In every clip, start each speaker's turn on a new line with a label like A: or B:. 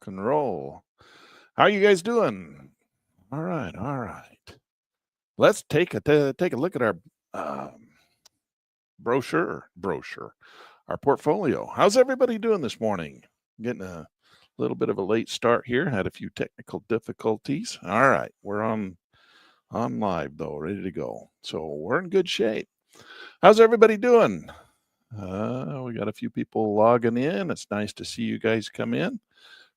A: Rock and roll. How are you guys doing? All right, all right. Let's take a look at our um, brochure. Our portfolio. How's everybody doing this morning? Getting a little bit of a late start here. Had a few technical difficulties. All right, we're on live though, ready to go. So we're in good shape. How's everybody doing? We got a few people logging in. It's nice to see you guys come in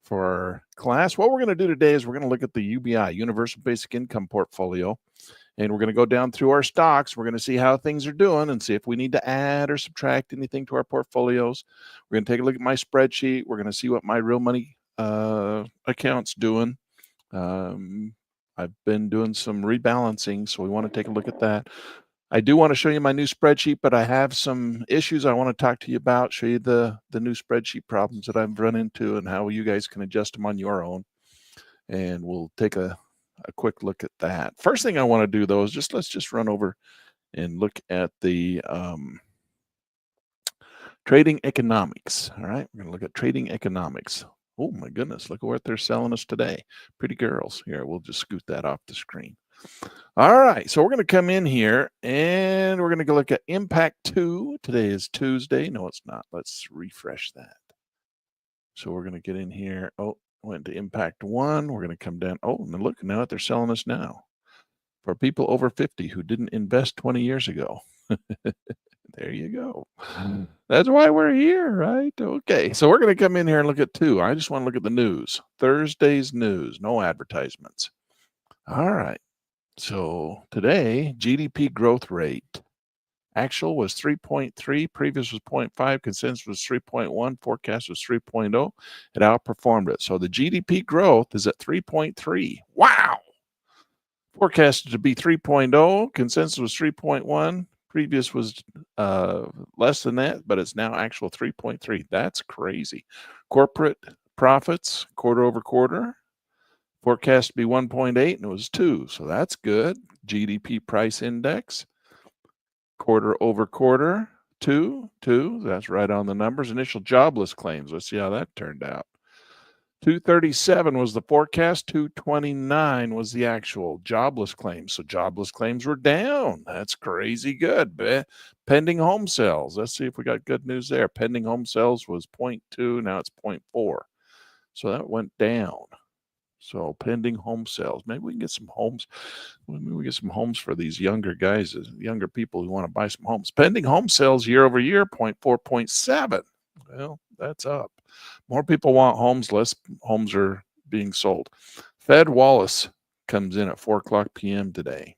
A: for our class. What we're going to do today is we're going to look at the UBI, Universal Basic Income Portfolio, and we're going to go down through our stocks. We're going to see how things are doing and see if we need to add or subtract anything to our portfolios. We're going to take a look at my spreadsheet. We're going to see what my real money account's doing. I've been doing some rebalancing, so we want to take a look at that. I do want to show you my new spreadsheet, but I have some issues I want to talk to you about, show you the new spreadsheet problems that I've run into and how you guys can adjust them on your own. And we'll take a quick look at that. First thing I want to do, though, is let's just run over and look at the trading economics. All right, we're going to look at trading economics. Oh, my goodness, look at what they're selling us today. Pretty girls. Here, we'll just scoot that off the screen. All right, so we're going to come in here and we're going to go look at Impact 2. Today is Tuesday. No, it's not. Let's refresh that. So we're going to get in here. Oh, went to Impact 1. We're going to come down. Oh, and look, now what they're selling us now. For people over 50 who didn't invest 20 years ago. There you go. That's why we're here, right? Okay, so we're going to come in here and look at 2. I just want to look at the news. Thursday's news, no advertisements. All right. So today, GDP growth rate. Actual was 3.3, previous was 0.5, consensus was 3.1, forecast was 3.0. It outperformed it. So the GDP growth is at 3.3. Wow! Forecasted to be 3.0, consensus was 3.1, previous was less than that, but it's now actual 3.3. That's crazy. Corporate profits, quarter over quarter. Forecast to be 1.8 and it was 2. So that's good. GDP price index, quarter over quarter, 2. That's right on the numbers. Initial jobless claims. Let's see how that turned out. 237 was the forecast. 229 was the actual jobless claims. So jobless claims were down. That's crazy good. Pending home sales. Let's see if we got good news there. Pending home sales was 0.2. Now it's 0.4. So that went down. So pending home sales. Maybe we can get some homes. Maybe we get some homes for these younger guys, younger people who want to buy some homes. Pending home sales year over year, 0.4, 0.7. Well, that's up. More people want homes, less homes are being sold. Fed Wallace comes in at 4 o'clock p.m. today.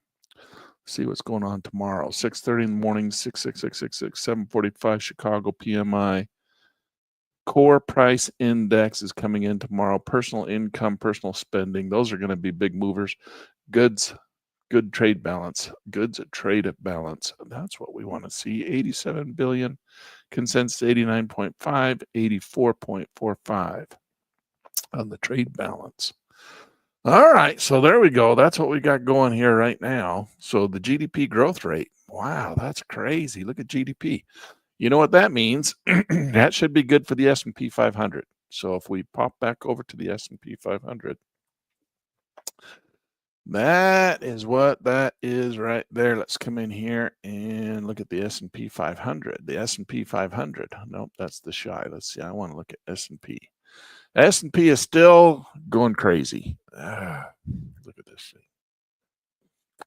A: See what's going on tomorrow. 6:30 in the morning, 66666, 745 Chicago PMI. Core price index is coming in tomorrow. Personal income, personal spending. Those are going to be big movers. Goods, good trade balance. Goods trade balance. That's what we want to see. 87 billion. Consensus 89.5, 84.45 on the trade balance. All right, so there we go. That's what we got going here right now. So the GDP growth rate. Wow, that's crazy. Look at GDP. You know what that means? That should be good for the S&P 500. So if we pop back over to the S&P 500, that is what that is right there. Let's come in here and look at the S&P 500. The S&P 500. Nope, that's the shy. Let's see. I want to look at S&P. S&P is still going crazy. Look at this thing.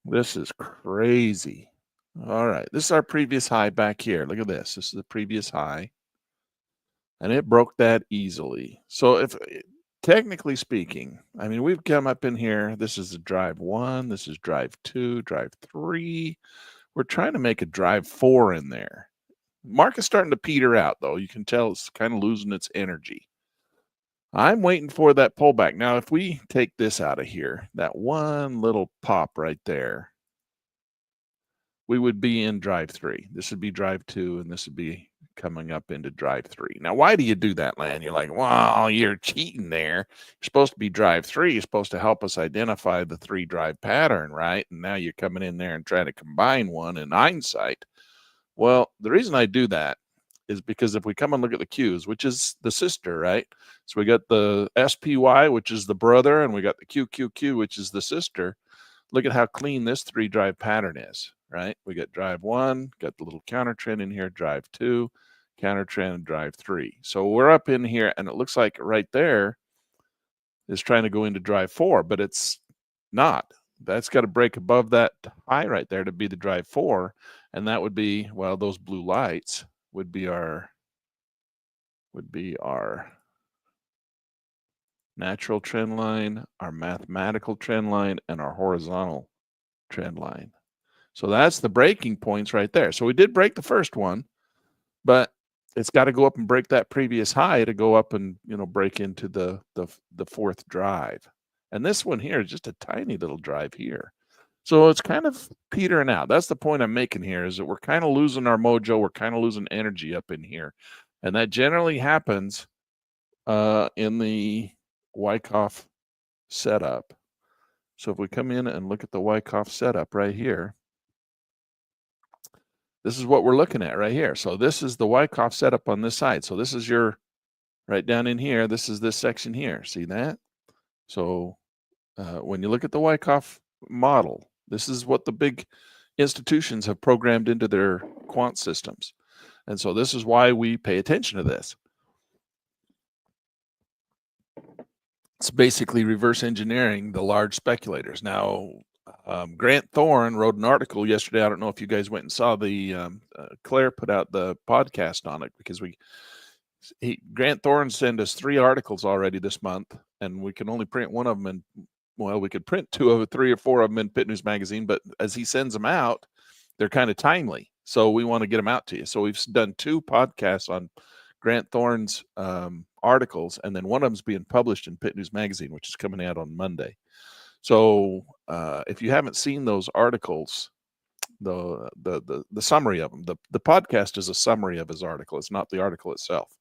A: This is crazy. All right, this is our previous high back here. Look at this. This is the previous high. And it broke that easily. So if technically speaking, I mean, we've come up in here. This is a drive 1. This is drive 2, drive 3. We're trying to make a drive 4 in there. Market's starting to peter out, though. You can tell it's kind of losing its energy. I'm waiting for that pullback. Now, if we take this out of here, that one little pop right there, we would be in drive 3. This would be drive 2, and this would be coming up into drive 3. Now, why do you do that, Lan? You're like, well, you're cheating there. You're supposed to be drive 3. You're supposed to help us identify the 3 drive pattern, right? And now you're coming in there and trying to combine one in hindsight. Well, the reason I do that is because if we come and look at the Qs, which is the sister, right? So we got the SPY, which is the brother, and we got the QQQ, which is the sister. Look at how clean this 3-drive pattern is, right? We got drive 1, got the little counter trend in here, drive 2, counter trend, drive 3. So we're up in here, and it looks like right there is trying to go into drive 4, but it's not. That's got to break above that high right there to be the drive 4, and that would be, well, those blue lights would be our natural trend line, our mathematical trend line, and our horizontal trend line. So that's the breaking points right there. So we did break the first one, but it's got to go up and break that previous high to go up and, you know, break into the fourth drive. And this one here is just a tiny little drive here. So it's kind of petering out. That's the point I'm making here, is that we're kind of losing our mojo. We're kind of losing energy up in here. And that generally happens in the Wyckoff setup. So if we come in and look at the Wyckoff setup right here, this is what we're looking at right here. So this is the Wyckoff setup on this side. So this is your, right down in here, this is this section here. See that? So when you look at the Wyckoff model, this is what the big institutions have programmed into their quant systems. And so this is why we pay attention to this. It's basically reverse engineering the large speculators. Now, Grant Thorne wrote an article yesterday. I don't know if you guys went and saw the Claire put out the podcast on it, because Grant Thorne sent us 3 articles already this month, and we can only print one of them. And well, we could print 2 of 3 or 4 of them in Pit News Magazine, but as he sends them out, they're kind of timely. So we want to get them out to you. So we've done 2 podcasts on Grant Thorne's articles, and then one of them's being published in Pit News Magazine, which is coming out on Monday. So if you haven't seen those articles, the summary of them, the podcast is a summary of his article. It's not the article itself.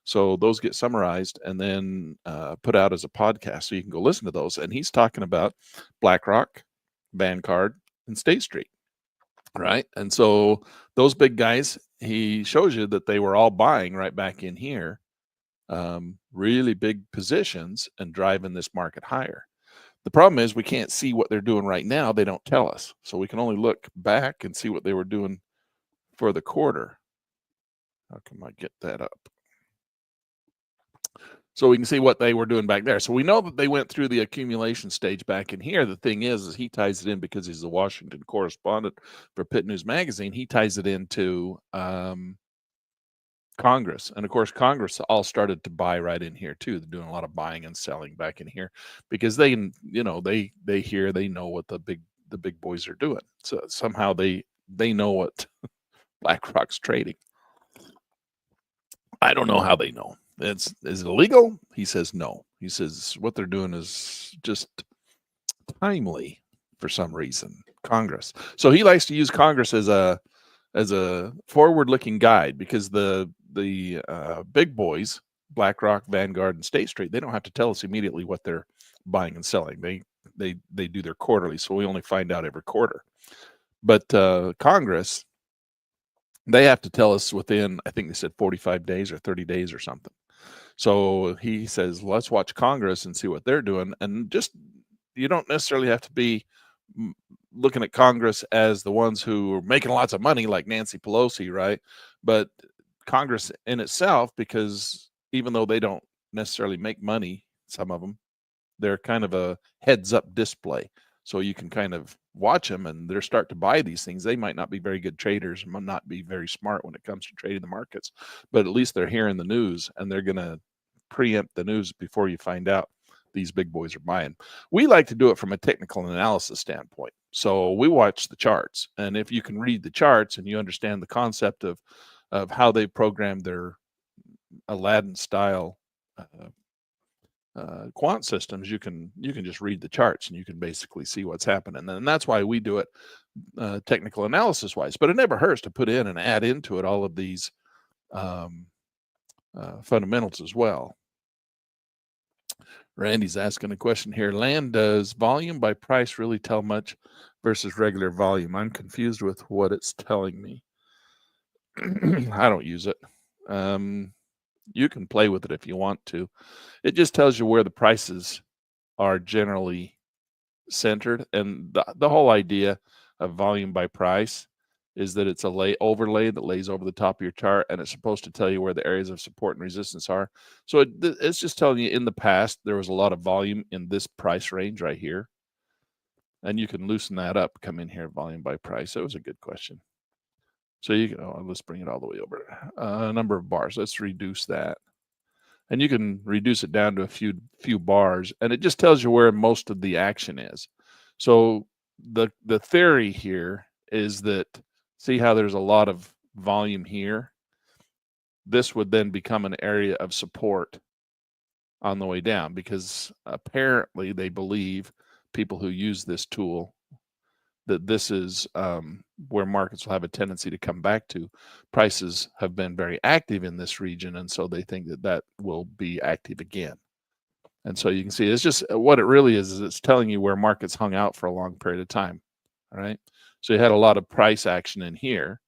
A: So those get summarized and then put out as a podcast, so you can go listen to those. And he's talking about BlackRock, Vanguard, and State Street, right? And so those big guys, he shows you that they were all buying right back in here, really big positions, and driving this market higher. The problem is we can't see what they're doing right now. They don't tell us. So we can only look back and see what they were doing for the quarter. How come I get that up? So we can see what they were doing back there. So we know that they went through the accumulation stage back in here. The thing is he ties it in, because he's the Washington correspondent for Pit News Magazine. He ties it into Congress. And of course, Congress all started to buy right in here too. They're doing a lot of buying and selling back in here, because they, you know, they hear, they know what the big boys are doing. So somehow they know what BlackRock's trading. I don't know how they know. Is it illegal? He says no. He says what they're doing is just timely for some reason. Congress. So he likes to use Congress as a forward-looking guide, because the big boys, BlackRock, Vanguard, and State Street, they don't have to tell us immediately what they're buying and selling. They do their quarterly, so we only find out every quarter. But Congress, they have to tell us within, I think they said 45 days or 30 days or something. So he says, let's watch Congress and see what they're doing. And just, you don't necessarily have to be looking at Congress as the ones who are making lots of money like Nancy Pelosi, right? But Congress in itself, because even though they don't necessarily make money, some of them, they're kind of a heads-up display. So you can kind of watch them, and they're starting to buy these things. They might not be very good traders, might not be very smart when it comes to trading the markets, but at least they're hearing the news, and they're going to preempt the news before you find out these big boys are buying. We like to do it from a technical analysis standpoint. So we watch the charts, and if you can read the charts and you understand the concept of how they programmed their Aladdin style quant systems, you can just read the charts and you can basically see what's happening. And that's why we do it technical analysis wise. But it never hurts to put in and add into it all of these fundamentals as well. Randy's asking a question here. Land, does volume by price really tell much versus regular volume? I'm confused with what it's telling me. I don't use it. You can play with it if you want to. It just tells you where the prices are generally centered, and the whole idea of volume by price is that it's a overlay that lays over the top of your chart, and it's supposed to tell you where the areas of support and resistance are. So it's just telling you in the past there was a lot of volume in this price range right here, and you can loosen that up. Come in here, volume by price. That was a good question. So you can, let's bring it all the way over. Number of bars. Let's reduce that. And you can reduce it down to a few bars, and it just tells you where most of the action is. So the theory here is that, see how there's a lot of volume here? This would then become an area of support on the way down, because apparently they believe, people who use this tool, that this is where markets will have a tendency to come back to. Prices have been very active in this region, and so they think that that will be active again. And so you can see it's just what it really is it's telling you where markets hung out for a long period of time. All right. So you had a lot of price action in here.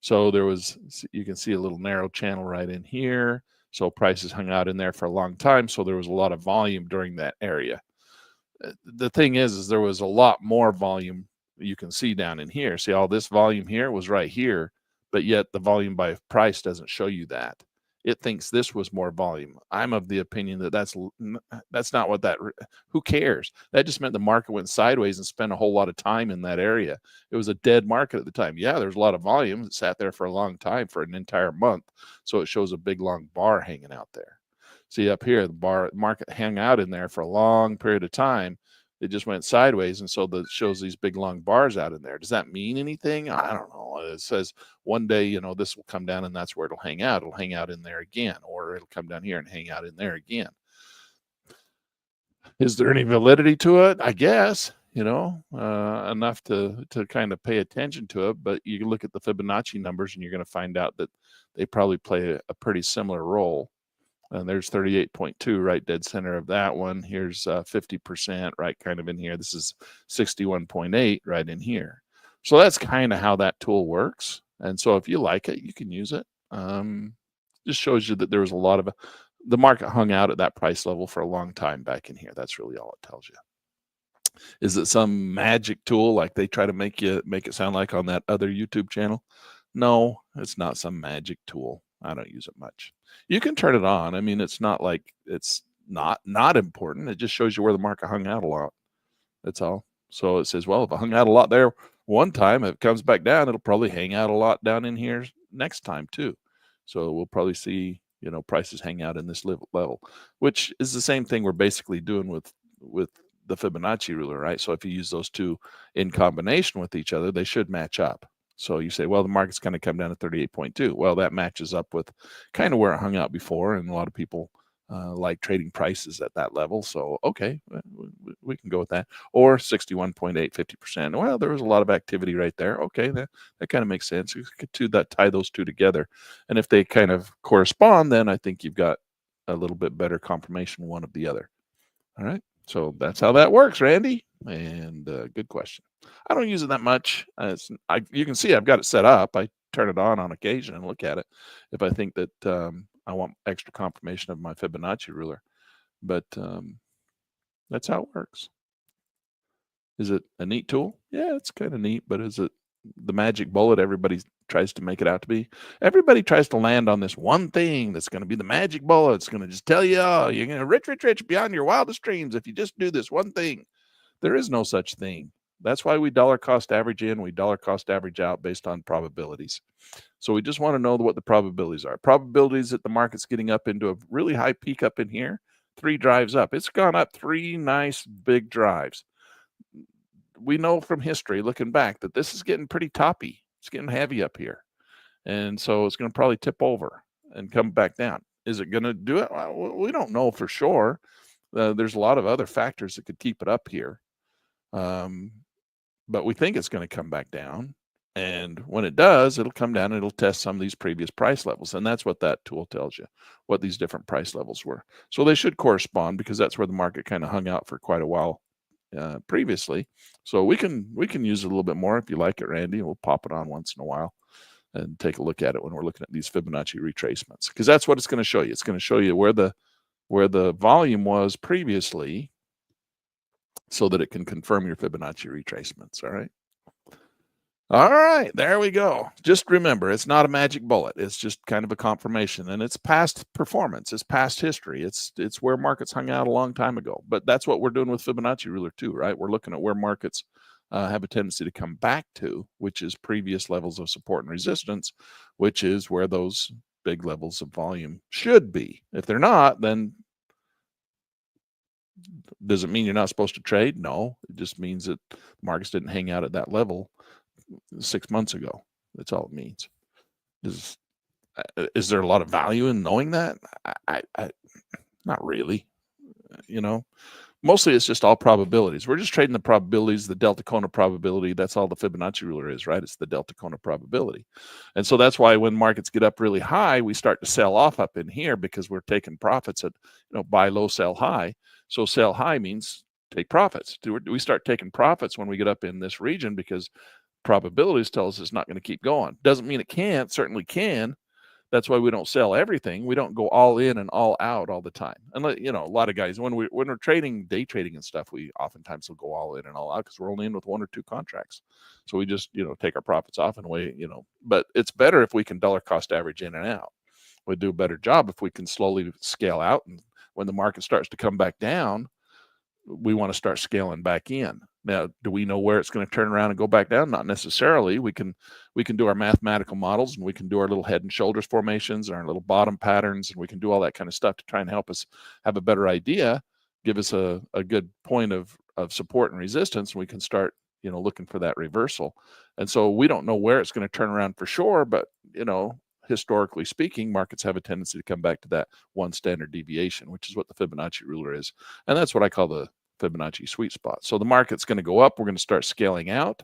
A: So there was, you can see a little narrow channel right in here. So prices hung out in there for a long time. So there was a lot of volume during that area. The thing is there was a lot more volume you can see down in here. See, all this volume here was right here, but yet the volume by price doesn't show you that. It thinks this was more volume. I'm of the opinion that that's not what that, who cares? That just meant the market went sideways and spent a whole lot of time in that area. It was a dead market at the time. Yeah, there's a lot of volume. It sat there for a long time, for an entire month. So it shows a big long bar hanging out there. See up here, the market hung out in there for a long period of time. It just went sideways, and so that shows these big long bars out in there. Does that mean anything? I don't know. It says one day, this will come down and that's where it'll hang out. It'll hang out in there again, or it'll come down here and hang out in there again. Is there any validity to it? I guess, enough to kind of pay attention to it. But you can look at the Fibonacci numbers and you're going to find out that they probably play a pretty similar role. And there's 38.2 right dead center of that one. Here's 50% right kind of in here. This is 61.8 right in here. So that's kind of how that tool works. And so if you like it, you can use it. Just shows you that there was a lot of, the market hung out at that price level for a long time back in here. That's really all it tells you. Is it some magic tool like they try to make it sound like on that other YouTube channel? No, it's not some magic tool. I don't use it much. You can turn it on. I mean, it's not like it's not important. It just shows you where the market hung out a lot. That's all. So it says, well, if it hung out a lot there one time, if it comes back down, it'll probably hang out a lot down in here next time too. So we'll probably see, prices hang out in this level, which is the same thing we're basically doing with the Fibonacci ruler, right? So if you use those two in combination with each other, they should match up. So you say, well, the market's going to come down to 38.2. Well, that matches up with kind of where it hung out before. And a lot of people like trading prices at that level. So, okay, we can go with that. Or 61.8, 50%. Well, there was a lot of activity right there. Okay, that kind of makes sense. You could tie those two together. And if they kind of correspond, then I think you've got a little bit better confirmation one of the other. All right. So that's how that works, Randy. And good question. I don't use it that much. You can see I've got it set up. I turn it on occasion and look at it if I think that I want extra confirmation of my Fibonacci ruler. But that's how it works. Is it a neat tool? Yeah, it's kind of neat. But is it the magic bullet everybody tries to make it out to be? Everybody tries to land on this one thing that's going to be the magic bullet. It's going to just tell you, oh, you're going to rich beyond your wildest dreams if you just do this one thing. There is no such thing. That's why we dollar cost average in, we dollar cost average out based on probabilities. So we just want to know what the probabilities are. Probabilities that the market's getting up into a really high peak up in here, 3 drives up. It's gone up 3 nice big drives. We know from history, looking back, that this is getting pretty toppy. It's getting heavy up here. And so it's going to probably tip over and come back down. Is it going to do it? Well, we don't know for sure. There's a lot of other factors that could keep it up here. But we think it's going to come back down. And when it does, it'll come down and it'll test some of these previous price levels. And that's what that tool tells you, what these different price levels were. So they should correspond because that's where the market kind of hung out for quite a while previously. So we can use it a little bit more if you like it, Randy. We'll pop it on once in a while and take a look at it when we're looking at these Fibonacci retracements, because that's what it's going to show you. It's going to show you where the volume was previously, so that it can confirm your Fibonacci retracements. All right, there we go. Just remember, it's not a magic bullet. It's just kind of a confirmation, and it's past performance. It's past history. It's where markets hung out a long time ago. But that's what we're doing with Fibonacci ruler too, right? We're looking at where markets have a tendency to come back to, which is previous levels of support and resistance, which is where those big levels of volume should be. If they're not, then does it mean you're not supposed to trade? No, it just means that markets didn't hang out at that level 6 months ago. That's all it means. Is there a lot of value in knowing that? I not really. Mostly it's just all probabilities. We're just trading the probabilities, the delta Kona probability. That's all the Fibonacci ruler is, right? It's the delta Kona probability. And so that's why when markets get up really high, we start to sell off up in here, because we're taking profits at, buy low, sell high. So sell high means take profits. We start taking profits when we get up in this region, because probabilities tell us it's not going to keep going. Doesn't mean it can't, certainly can. That's why we don't sell everything. We don't go all in and all out all the time. And a lot of guys, when we're trading, day trading and stuff, we oftentimes will go all in and all out, because we're only in with 1 or 2 contracts. So we just, take our profits off and wait, but it's better if we can dollar cost average in and out. We'd do a better job if we can slowly scale out, and when the market starts to come back down, we want to start scaling back in. Now, do we know where it's going to turn around and go back down? Not necessarily. We can do our mathematical models, and we can do our little head and shoulders formations and our little bottom patterns, and we can do all that kind of stuff to try and help us have a better idea, give us a good point of support and resistance, and we can start, looking for that reversal. And so we don't know where it's going to turn around for sure, but, historically speaking, markets have a tendency to come back to that 1 standard deviation, which is what the Fibonacci ruler is. And that's what I call the Fibonacci sweet spot. So the market's going to go up. We're going to start scaling out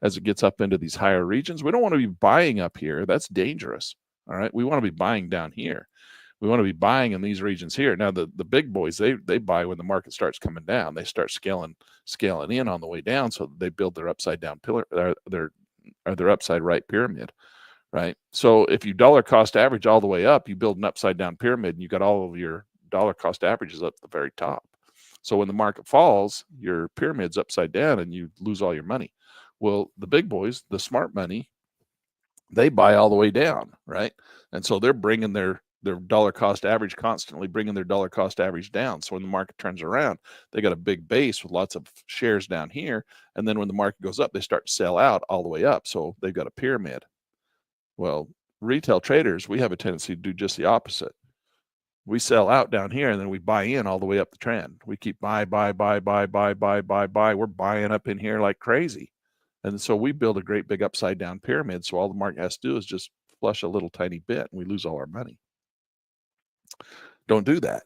A: as it gets up into these higher regions. We don't want to be buying up here. That's dangerous. All right. We want to be buying down here. We want to be buying in these regions here. Now, the big boys, they buy when the market starts coming down. They start scaling in on the way down, so they build their upside down pillar, their upside right pyramid. Right. So if you dollar cost average all the way up, you build an upside down pyramid, and you got all of your dollar cost averages up at the very top. So when the market falls, your pyramid's upside down and you lose all your money. Well, the big boys, the smart money, they buy all the way down, right? And so they're bringing their dollar cost average, constantly bringing their dollar cost average down. So when the market turns around, they got a big base with lots of shares down here. And then when the market goes up, they start to sell out all the way up. So they've got a pyramid. Well, retail traders, we have a tendency to do just the opposite. We sell out down here, and then we buy in all the way up the trend. We keep buy. We're buying up in here like crazy. And so we build a great big upside down pyramid. So all the market has to do is just flush a little tiny bit, and we lose all our money. Don't do that.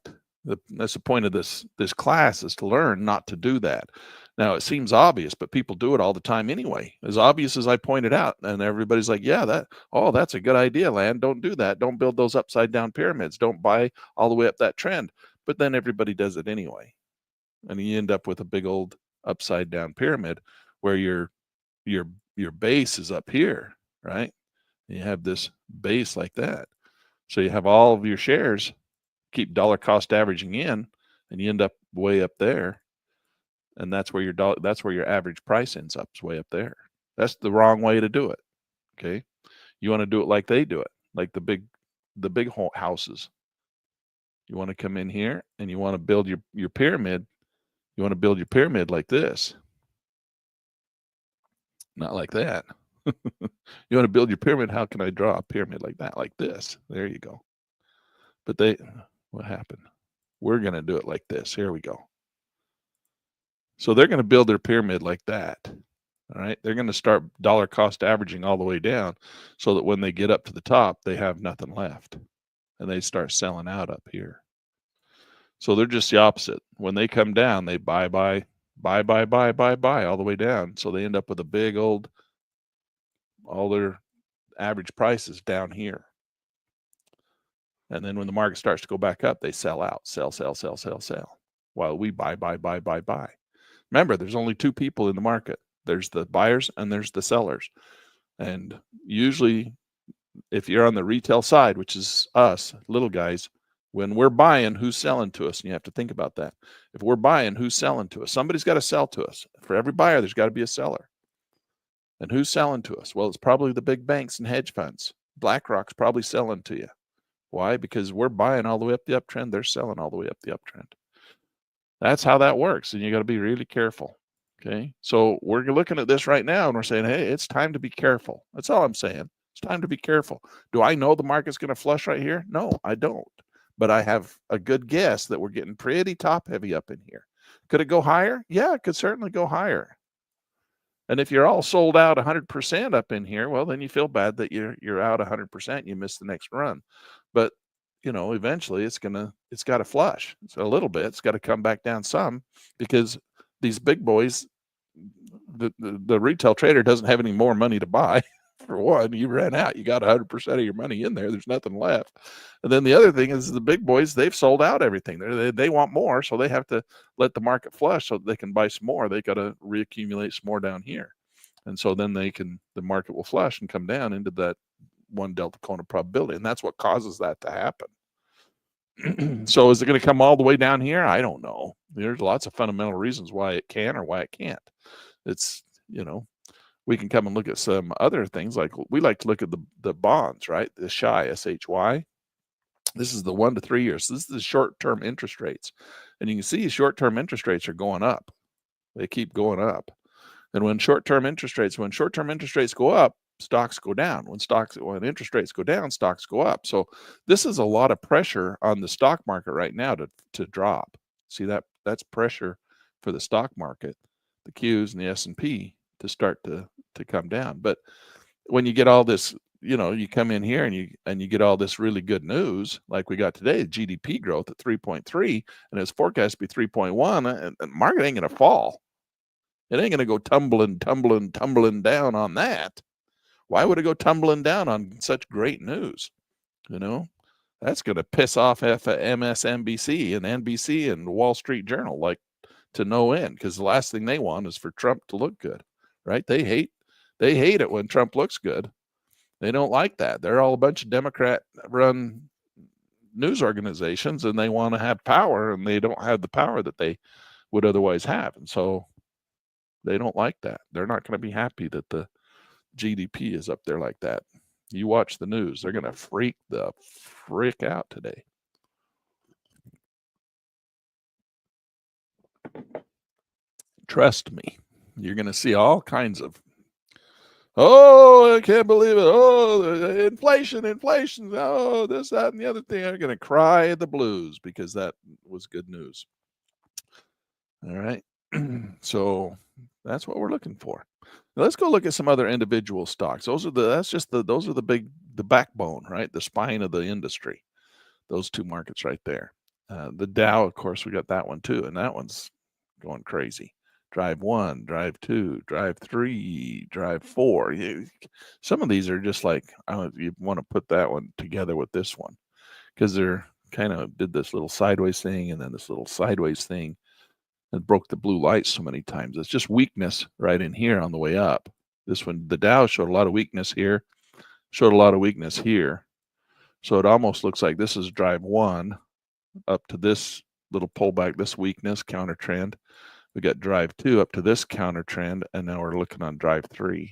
A: That's the point of this class, is to learn not to do that. Now, it seems obvious, but people do it all the time anyway. As obvious as I pointed out, and everybody's like, yeah, that's a good idea, Land. Don't do that. Don't build those upside down pyramids. Don't buy all the way up that trend. But then everybody does it anyway. And you end up with a big old upside down pyramid where your base is up here, right? And you have this base like that. So you have all of your shares, keep dollar cost averaging in, and you end up way up there. And that's where your average price ends up, is way up there. That's the wrong way to do it. Okay. You want to do it like they do it, like the big houses. You want to come in here and you want to build your pyramid. You want to build your pyramid like this. Not like that. You want to build your pyramid. How can I draw a pyramid like that? Like this. There you go. But what happened? We're going to do it like this. Here we go. So they're going to build their pyramid like that. All right. They're going to start dollar cost averaging all the way down, so that when they get up to the top, they have nothing left, and they start selling out up here. So they're just the opposite. When they come down, they buy all the way down. So they end up with a big all their average prices down here. And then when the market starts to go back up, they sell out, sell, while we buy. Remember, there's only 2 people in the market. There's the buyers and there's the sellers. And usually if you're on the retail side, which is us, little guys, when we're buying, who's selling to us? And you have to think about that. If we're buying, who's selling to us? Somebody's got to sell to us. For every buyer, there's got to be a seller. And who's selling to us? Well, it's probably the big banks and hedge funds. BlackRock's probably selling to you. Why? Because we're buying all the way up the uptrend. They're selling all the way up the uptrend. That's how that works. And you got to be really careful. Okay. So we're looking at this right now and we're saying, hey, it's time to be careful. That's all I'm saying. It's time to be careful. Do I know the market's going to flush right here? No, I don't. But I have a good guess that we're getting pretty top heavy up in here. Could it go higher? Yeah, it could certainly go higher. And if you're all sold out 100% up in here, well, then you feel bad that you're out 100%. You missed the next run. But eventually it's got to flush. So a little bit. It's got to come back down some, because these big boys, the retail trader doesn't have any more money to buy. For one, you ran out. You got 100% of your money in there. There's nothing left. And then the other thing is the big boys, they've sold out everything. They want more, so they have to let the market flush so they can buy some more. They got to reaccumulate some more down here. And so then the market will flush and come down into that one delta cone probability. And that's what causes that to happen. So is it going to come all the way down here? I don't know. There's lots of fundamental reasons why it can or why it can't. It's, we can come and look at some other things. Like we like to look at the bonds, right? The SHY, SHY. This is the 1 to 3 years. This is the short-term interest rates. And you can see short-term interest rates are going up. They keep going up. And when short-term interest rates go up, stocks go down. When interest rates go down, stocks go up. So this is a lot of pressure on the stock market right now to drop. See that's pressure for the stock market, the Qs and the S&P, to start to come down. But when you get all this, you come in here and you get all this really good news, like we got today, GDP growth at 3.3, and it's forecast to be 3.1, and the market ain't going to fall. It ain't going to go tumbling down on that. Why would it go tumbling down on such great news? That's going to piss off MSNBC and NBC and Wall Street Journal like to no end, because the last thing they want is for Trump to look good, right? They hate it when Trump looks good. They don't like that. They're all a bunch of Democrat-run news organizations, and they want to have power, and they don't have the power that they would otherwise have. And so they don't like that. They're not going to be happy that the GDP is up there like that. You watch the news, they're going to freak out today. Trust me, you're going to see all kinds of, oh, I can't believe it. Oh, inflation. Oh, this, that, and the other thing. They're going to cry the blues because that was good news. All right. So that's what we're looking for. Now let's go look at some other individual stocks. Those are the backbone, right? The spine of the industry. Those two markets right there. The Dow, of course, we got that one too, and that one's going crazy. Drive 1, drive 2, drive 3, drive 4. Some of these are just like, I don't know if you want to put that one together with this one, because they're kind of did this little sideways thing and then this little sideways thing. It broke the blue light so many times. It's just weakness right in here on the way up. This one, the Dow showed a lot of weakness here, showed a lot of weakness here. So it almost looks like this is drive 1 up to this little pullback, this weakness, counter trend. We got drive 2 up to this counter trend, and now we're looking on drive 3.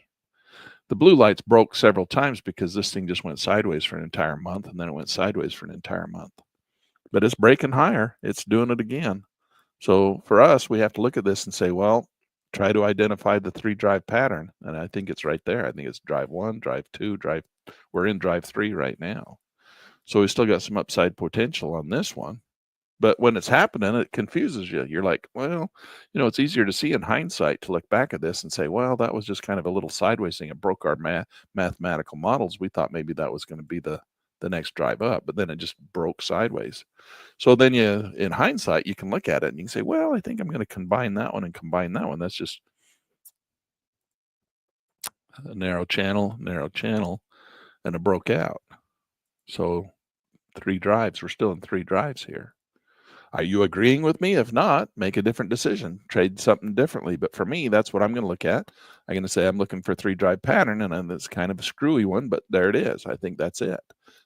A: The blue lights broke several times because this thing just went sideways for an entire month, and then it went sideways for an entire month. But it's breaking higher. It's doing it again. So for us, we have to look at this and say, well, try to identify the 3 drive pattern. And I think it's right there. I think it's drive 1, drive 2, we're in drive 3 right now. So we still got some upside potential on this one. But when it's happening, it confuses you. You're like, well, it's easier to see in hindsight to look back at this and say, well, that was just kind of a little sideways thing. It broke our mathematical models. We thought maybe that was going to be the next drive up, but then it just broke sideways. So then in hindsight, you can look at it and you can say, well, I think I'm going to combine that one and combine that one. That's just a narrow channel, and it broke out. So 3 drives. We're still in 3 drives here. Are you agreeing with me? If not, make a different decision, trade something differently. But for me, that's what I'm going to look at. I'm going to say I'm looking for a 3-drive pattern, and it's kind of a screwy one, but there it is. I think that's it.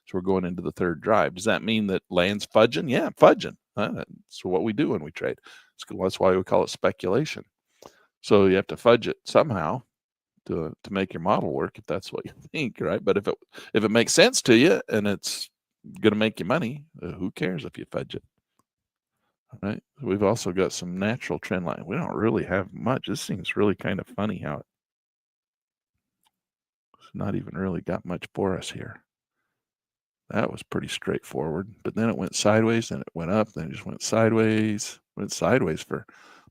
A: So we're going into the 3rd drive. Does that mean that land's fudging? Yeah, fudging. That's what we do when we trade. That's why we call it speculation. So you have to fudge it somehow to make your model work, if that's what you think, right? But if it makes sense to you and it's going to make you money, who cares if you fudge it? All right. We've also got some natural trend line. We don't really have much. This seems really kind of funny how it's not even really got much for us here. That was pretty straightforward, but then it went sideways, then it went up, then it just went sideways for a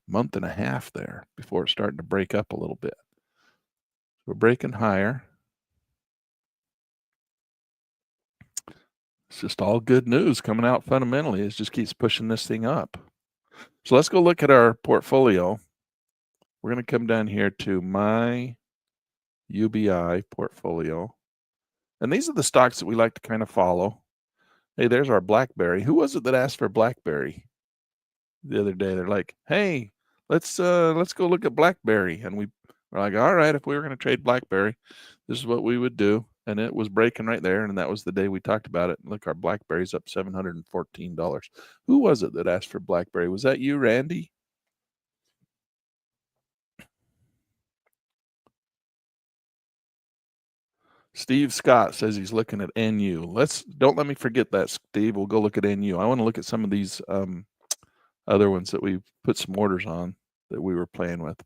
A: month and a half there before it started to break up a little bit. We're breaking higher. It's just all good news coming out fundamentally. It just keeps pushing this thing up. So let's go look at our portfolio. We're going to come down here to my UBI portfolio. And these are the stocks that we like to kind of follow. Hey, there's our BlackBerry. Who was it that asked for BlackBerry the other day? They're like, hey, let's go look at BlackBerry. And we're like, all right, if we were going to trade BlackBerry, this is what we would do. And it was breaking right there. And that was the day we talked about it. Look, our BlackBerry's up $714. Who was it that asked for BlackBerry? Was that you, Randy? Steve Scott says he's looking at NU. Don't let me forget that, Steve. We'll go look at NU. I want to look at some of these other ones that we put some orders on that we were playing with.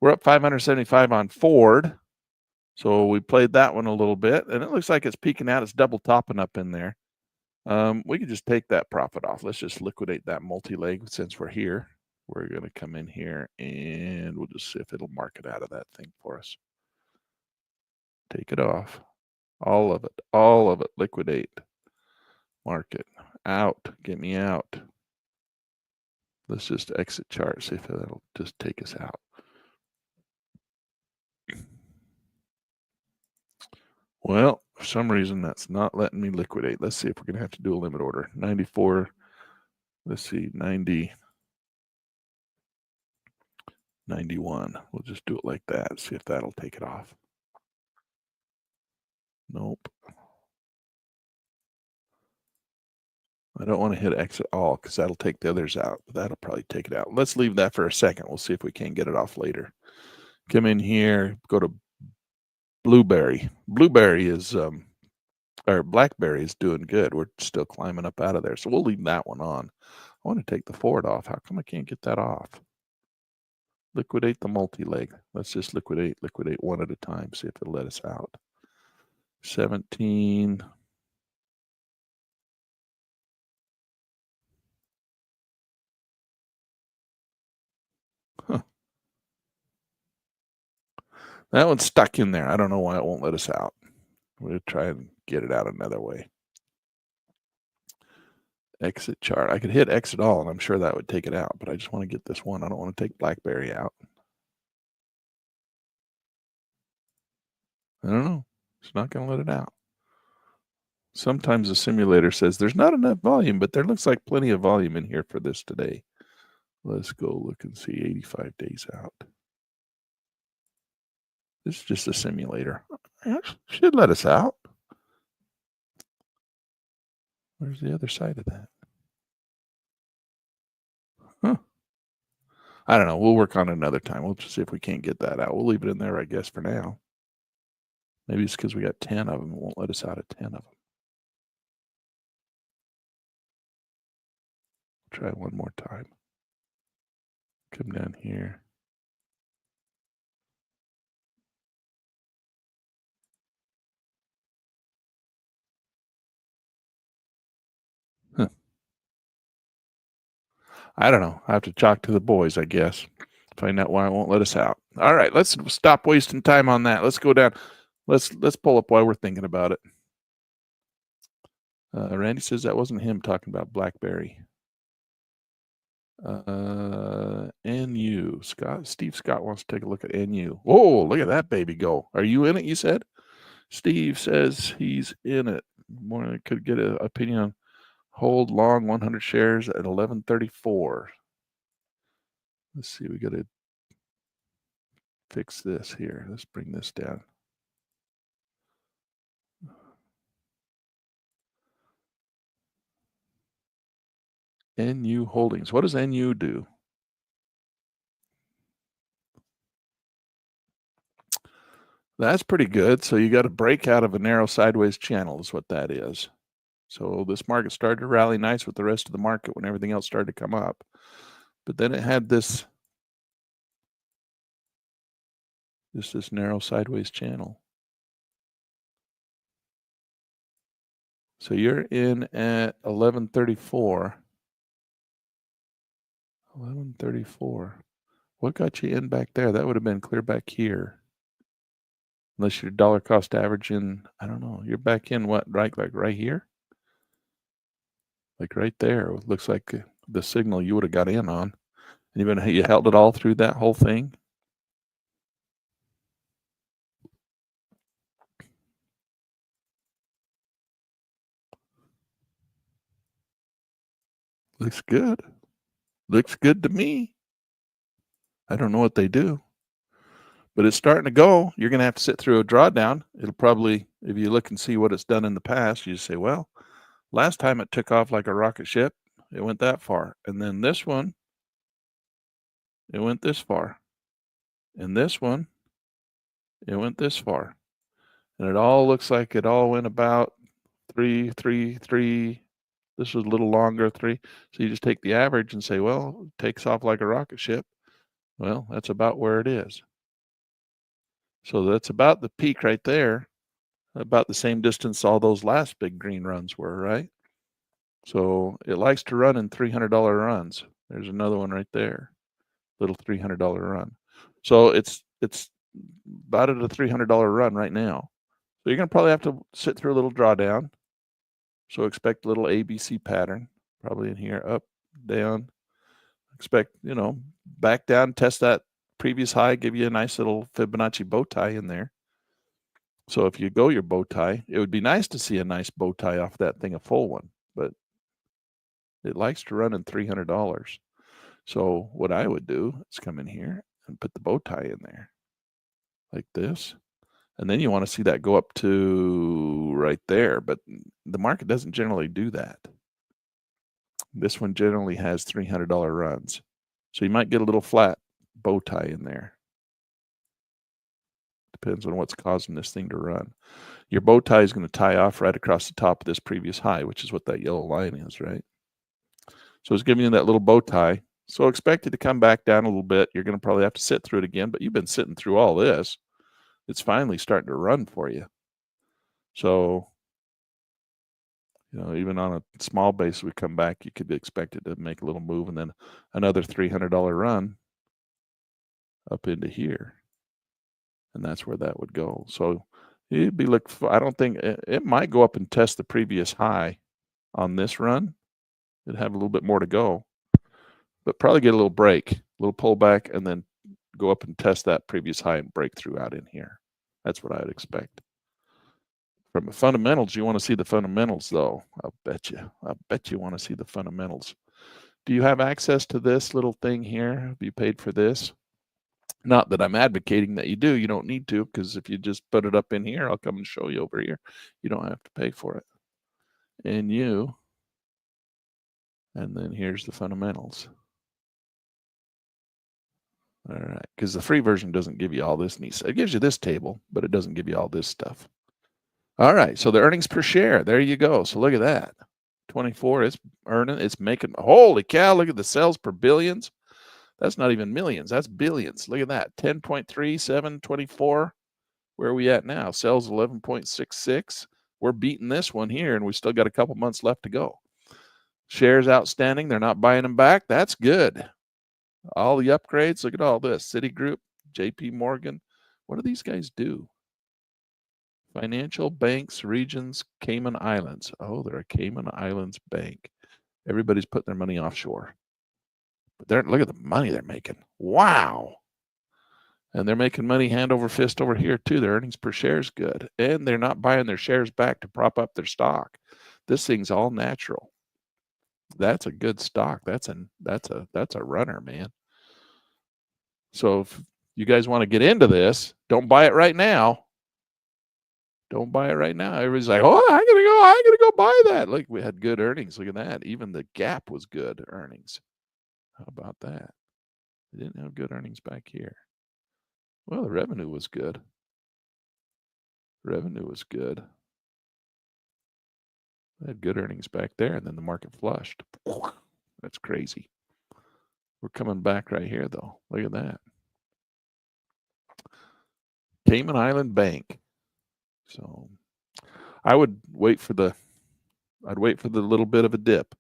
A: We're up 575 on Ford. So we played that one a little bit, and it looks like it's peaking out. It's double topping up in there. We could just take that profit off. Let's just liquidate that multi-leg since we're here. We're going to come in here, and we'll just see if it'll mark it out of that thing for us. Take it off. All of it. Liquidate. Mark it. Out. Get me out. Let's just exit chart, see if that'll just take us out. Well, for some reason, that's not letting me liquidate. Let's see if we're going to have to do a limit order. 94. Let's see, 90. 91. We'll just do it like that. See if that'll take it off. Nope. I don't want to hit exit all because that'll take the others out. But that'll probably take it out. Let's leave that for a second. We'll see if we can get it off later. Come in here, go to Blueberry. Blueberry is, or BlackBerry is doing good. We're still climbing up out of there. So we'll leave that one on. I want to take the Ford off. How come I can't get that off? Liquidate the multi-leg. Let's just liquidate one at a time. See if it'll let us out. 17. Huh. That one's stuck in there. I don't know why it won't let us out. We'll try and get it out another way. Exit chart. I could hit exit all, and I'm sure that would take it out, but I just want to get this one. I don't want to take BlackBerry out. I don't know. It's not going to let it out. Sometimes the simulator says there's not enough volume, but there looks like plenty of volume in here for this today. Let's go look and see 85 days out. This is just a simulator. It should let us out. Where's the other side of that? Huh. I don't know. We'll work on it another time. We'll just see if we can't get that out. We'll leave it in there, I guess, for now. Maybe it's because we got 10 of them. It won't let us out at 10 of them. Try one more time. Come down here. Huh. I don't know. I have to talk to the boys, I guess. Find out why it won't let us out. All right, let's stop wasting time on that. Let's go down. Let's pull up while we're thinking about it. Randy says that wasn't him talking about BlackBerry. NU. Steve Scott wants to take a look at NU. Whoa, look at that baby go. Are you in it, you said? Steve says he's in it. More could get an opinion on hold long 100 shares at 1134. Let's see, we got to fix this here. Let's bring this down. NU Holdings. What does NU do? That's pretty good. So you got to break out of a narrow sideways channel is what that is. So this market started to rally nice with the rest of the market when everything else started to come up. But then it had this narrow sideways channel. So you're in at 1134. 1134. What got you in back there? That would have been clear back here. Unless your dollar cost average in, I don't know, you're back in what, right, like right here? Like right there. It looks like the signal you would have got in on. And even you held it all through that whole thing. Looks good. Looks good to me. I don't know what they do. But it's starting to go. You're going to have to sit through a drawdown. It'll probably, if you look and see what it's done in the past, you say, well, last time it took off like a rocket ship. It went that far. And then this one, it went this far. And this one, it went this far. And it all looks like it all went about 3, 3, 3. This was a little longer, 3. So you just take the average and say, well, it takes off like a rocket ship. Well, that's about where it is. So that's about the peak right there, about the same distance all those last big green runs were, right? So it likes to run in $300 runs. There's another one right there, little $300 run. So it's about at a $300 run right now. So you're going to probably have to sit through a little drawdown. So expect a little ABC pattern, probably in here, up, down. Expect, back down, test that previous high, give you a nice little Fibonacci bow tie in there. So if you go your bow tie, it would be nice to see a nice bow tie off that thing, a full one, but it likes to run in $300. So what I would do is come in here and put the bow tie in there like this. And then you want to see that go up to right there, but the market doesn't generally do that. This one generally has $300 runs. So you might get a little flat bow tie in there. Depends on what's causing this thing to run. Your bow tie is going to tie off right across the top of this previous high, which is what that yellow line is, right? So it's giving you that little bow tie. So expect it to come back down a little bit. You're going to probably have to sit through it again, but you've been sitting through all this. It's finally starting to run for you. So, even on a small base, we come back, you could expect it to make a little move and then another $300 run up into here. And that's where that would go. So it'd be I don't think it might go up and test the previous high on this run. It'd have a little bit more to go, but probably get a little break, a little pullback, and then go up and test that previous high and break through out in here. That's what I would expect. From the fundamentals, you want to see the fundamentals, though. I bet you want to see the fundamentals. Do you have access to this little thing here? Have you paid for this? Not that I'm advocating that you do. You don't need to, because if you just put it up in here, I'll come and show you over here. You don't have to pay for it. And then here's the fundamentals. All right, because the free version doesn't give you all this neat stuff. It gives you this table, but it doesn't give you all this stuff. All right, so the earnings per share, there you go. So look at that. 24, it's earning, it's making, holy cow, look at the sales per billions. That's not even millions, that's billions. Look at that, 10.3724. Where are we at now? Sales 11.66. We're beating this one here, and we still got a couple months left to go. Shares outstanding, they're not buying them back. That's good. All the upgrades, look at all this. Citigroup, JP Morgan. What do these guys do? Financial banks, regions, Cayman Islands. Oh, they're a Cayman Islands bank. Everybody's putting their money offshore. But look at the money they're making. Wow. And they're making money hand over fist over here, too. Their earnings per share is good. And they're not buying their shares back to prop up their stock. This thing's all natural. That's a good stock. That's a runner, man. So if you guys want to get into this, don't buy it right now. Don't buy it right now. Everybody's like, oh, I gotta go buy that. Look, we had good earnings. Look at that. Even the Gap was good earnings. How about that? They didn't have good earnings back here. Well, the revenue was good. Revenue was good. They had good earnings back there, and then the market flushed. That's crazy. We're coming back right here, though. Look at that. Cayman Island Bank. So I would wait for the little bit of a dip.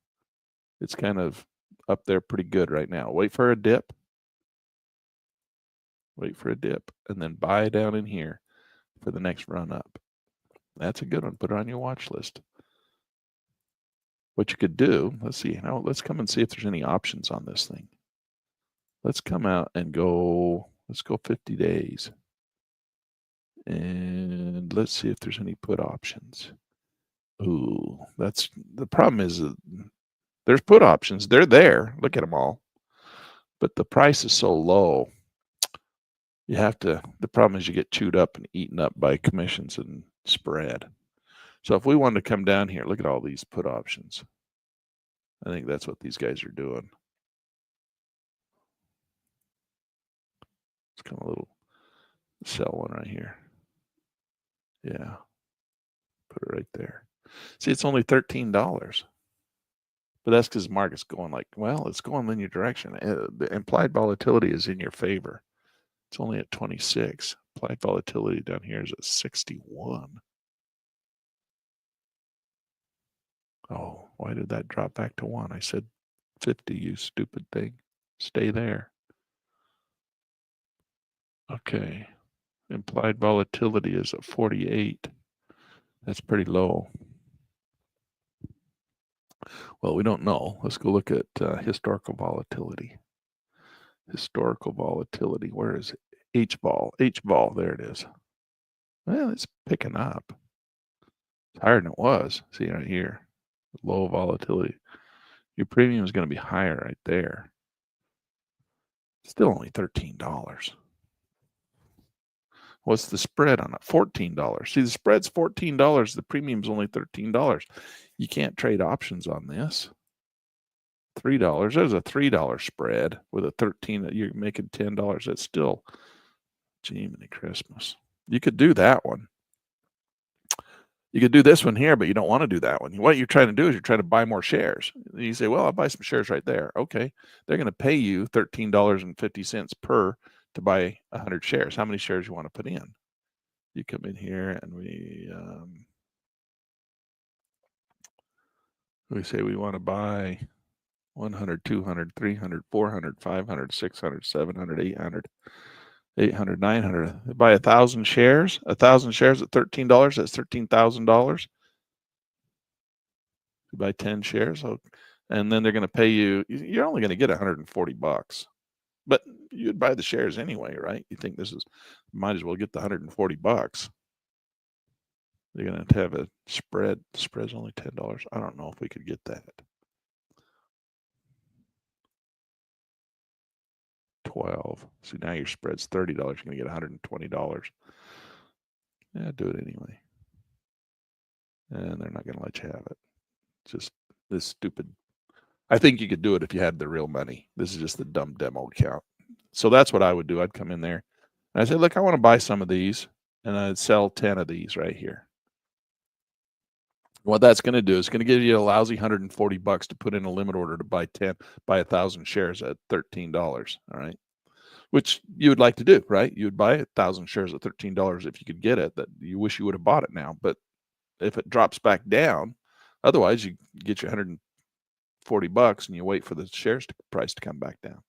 A: It's kind of up there pretty good right now. Wait for a dip. Wait for a dip, and then buy down in here for the next run up. That's a good one. Put it on your watch list. What you could do, let's see. Now let's come and see if there's any options on this thing. Let's come out and go. Let's go 50 days. And let's see if there's any put options. Ooh, that's the problem is there's put options. They're there. Look at them all. But the price is so low. You have to, the problem is you get chewed up and eaten up by commissions and spread. So if we wanted to come down here, look at all these put options. I think that's what these guys are doing. It's kind of a little sell one right here. Yeah. Put it right there. See, it's only $13. But that's because the market's going like, well, it's going linear direction. The implied volatility is in your favor. It's only at 26. Implied volatility down here is at 61. Oh, why did that drop back to 1? I said 50, you stupid thing. Stay there. Okay. Implied volatility is at 48. That's pretty low. Well, we don't know. Let's go look at historical volatility. Historical volatility. Where is it? H-ball. H-ball. There it is. Well, it's picking up. It's higher than it was. See right here. Low volatility. Your premium is going to be higher right there. Still only $13. What's the spread on it? $14. See, the spread's $14. The premium's only $13. You can't trade options on this. $3. There's a $3 spread with a 13. You're making $10. That's still, Jiminy Christmas. You could do that one. You could do this one here, but you don't want to do that one. What you're trying to do is you're trying to buy more shares. You say, well, I'll buy some shares right there. Okay. They're going to pay you $13.50 per to buy 100 shares. How many shares you want to put in? You come in here and we say we want to buy 100, 200, 300, 400, 500, 600, 700, 800, 800, 900. Buy 1,000 shares. 1,000 shares at $13. That's $13,000. You buy 10 shares, and then they're going to pay you. You're only going to get $140, but you'd buy the shares anyway, right? You think this is, might as well get the $140. They're going to have a spread. The spread's only $10. I don't know if we could get that. 12. So now your spread's $30. You're going to get $120. Yeah, do it anyway. And they're not going to let you have it. Just this stupid. I think you could do it if you had the real money. This is just the dumb demo account. So that's what I would do. I'd come in there and I say, look, I want to buy some of these, and I'd sell 10 of these right here. What that's going to do is going to give you a lousy $140 to put in a limit order to buy 1,000 shares at $13. All right. Which you would like to do, right? You would buy 1,000 shares at $13 if you could get it. That you wish you would have bought it now. But if it drops back down, otherwise you get your $140 and you wait for the shares price to come back down.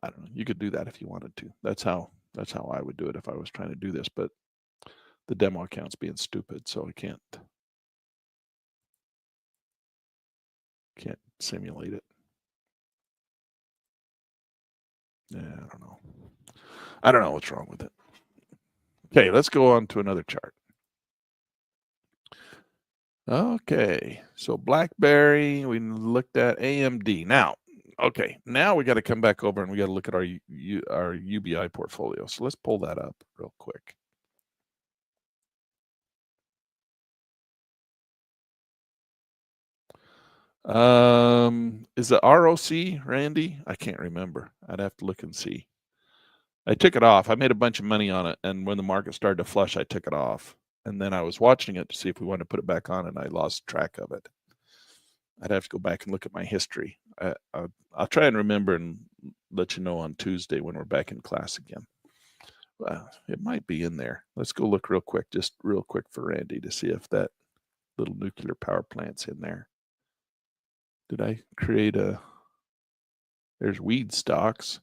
A: I don't know. You could do that if you wanted to. That's how I would do it if I was trying to do this. But the demo account's being stupid, so I can't simulate it. Yeah, I don't know what's wrong with it. Okay, let's go on to another chart. Okay, so BlackBerry, we looked at AMD. Now, okay, now we got to come back over and we got to look at our UBI portfolio. So let's pull that up real quick. Is it ROC, Randy? I can't remember. I'd have to look and see. I took it off. I made a bunch of money on it, and when the market started to flush, I took it off. And then I was watching it to see if we wanted to put it back on, and I lost track of it. I'd have to go back and look at my history. I'll try and remember and let you know on Tuesday when we're back in class again. It might be in there. Let's go look real quick, just real quick for Randy to see if that little nuclear power plant's in there. Did I create a... There's weed stocks.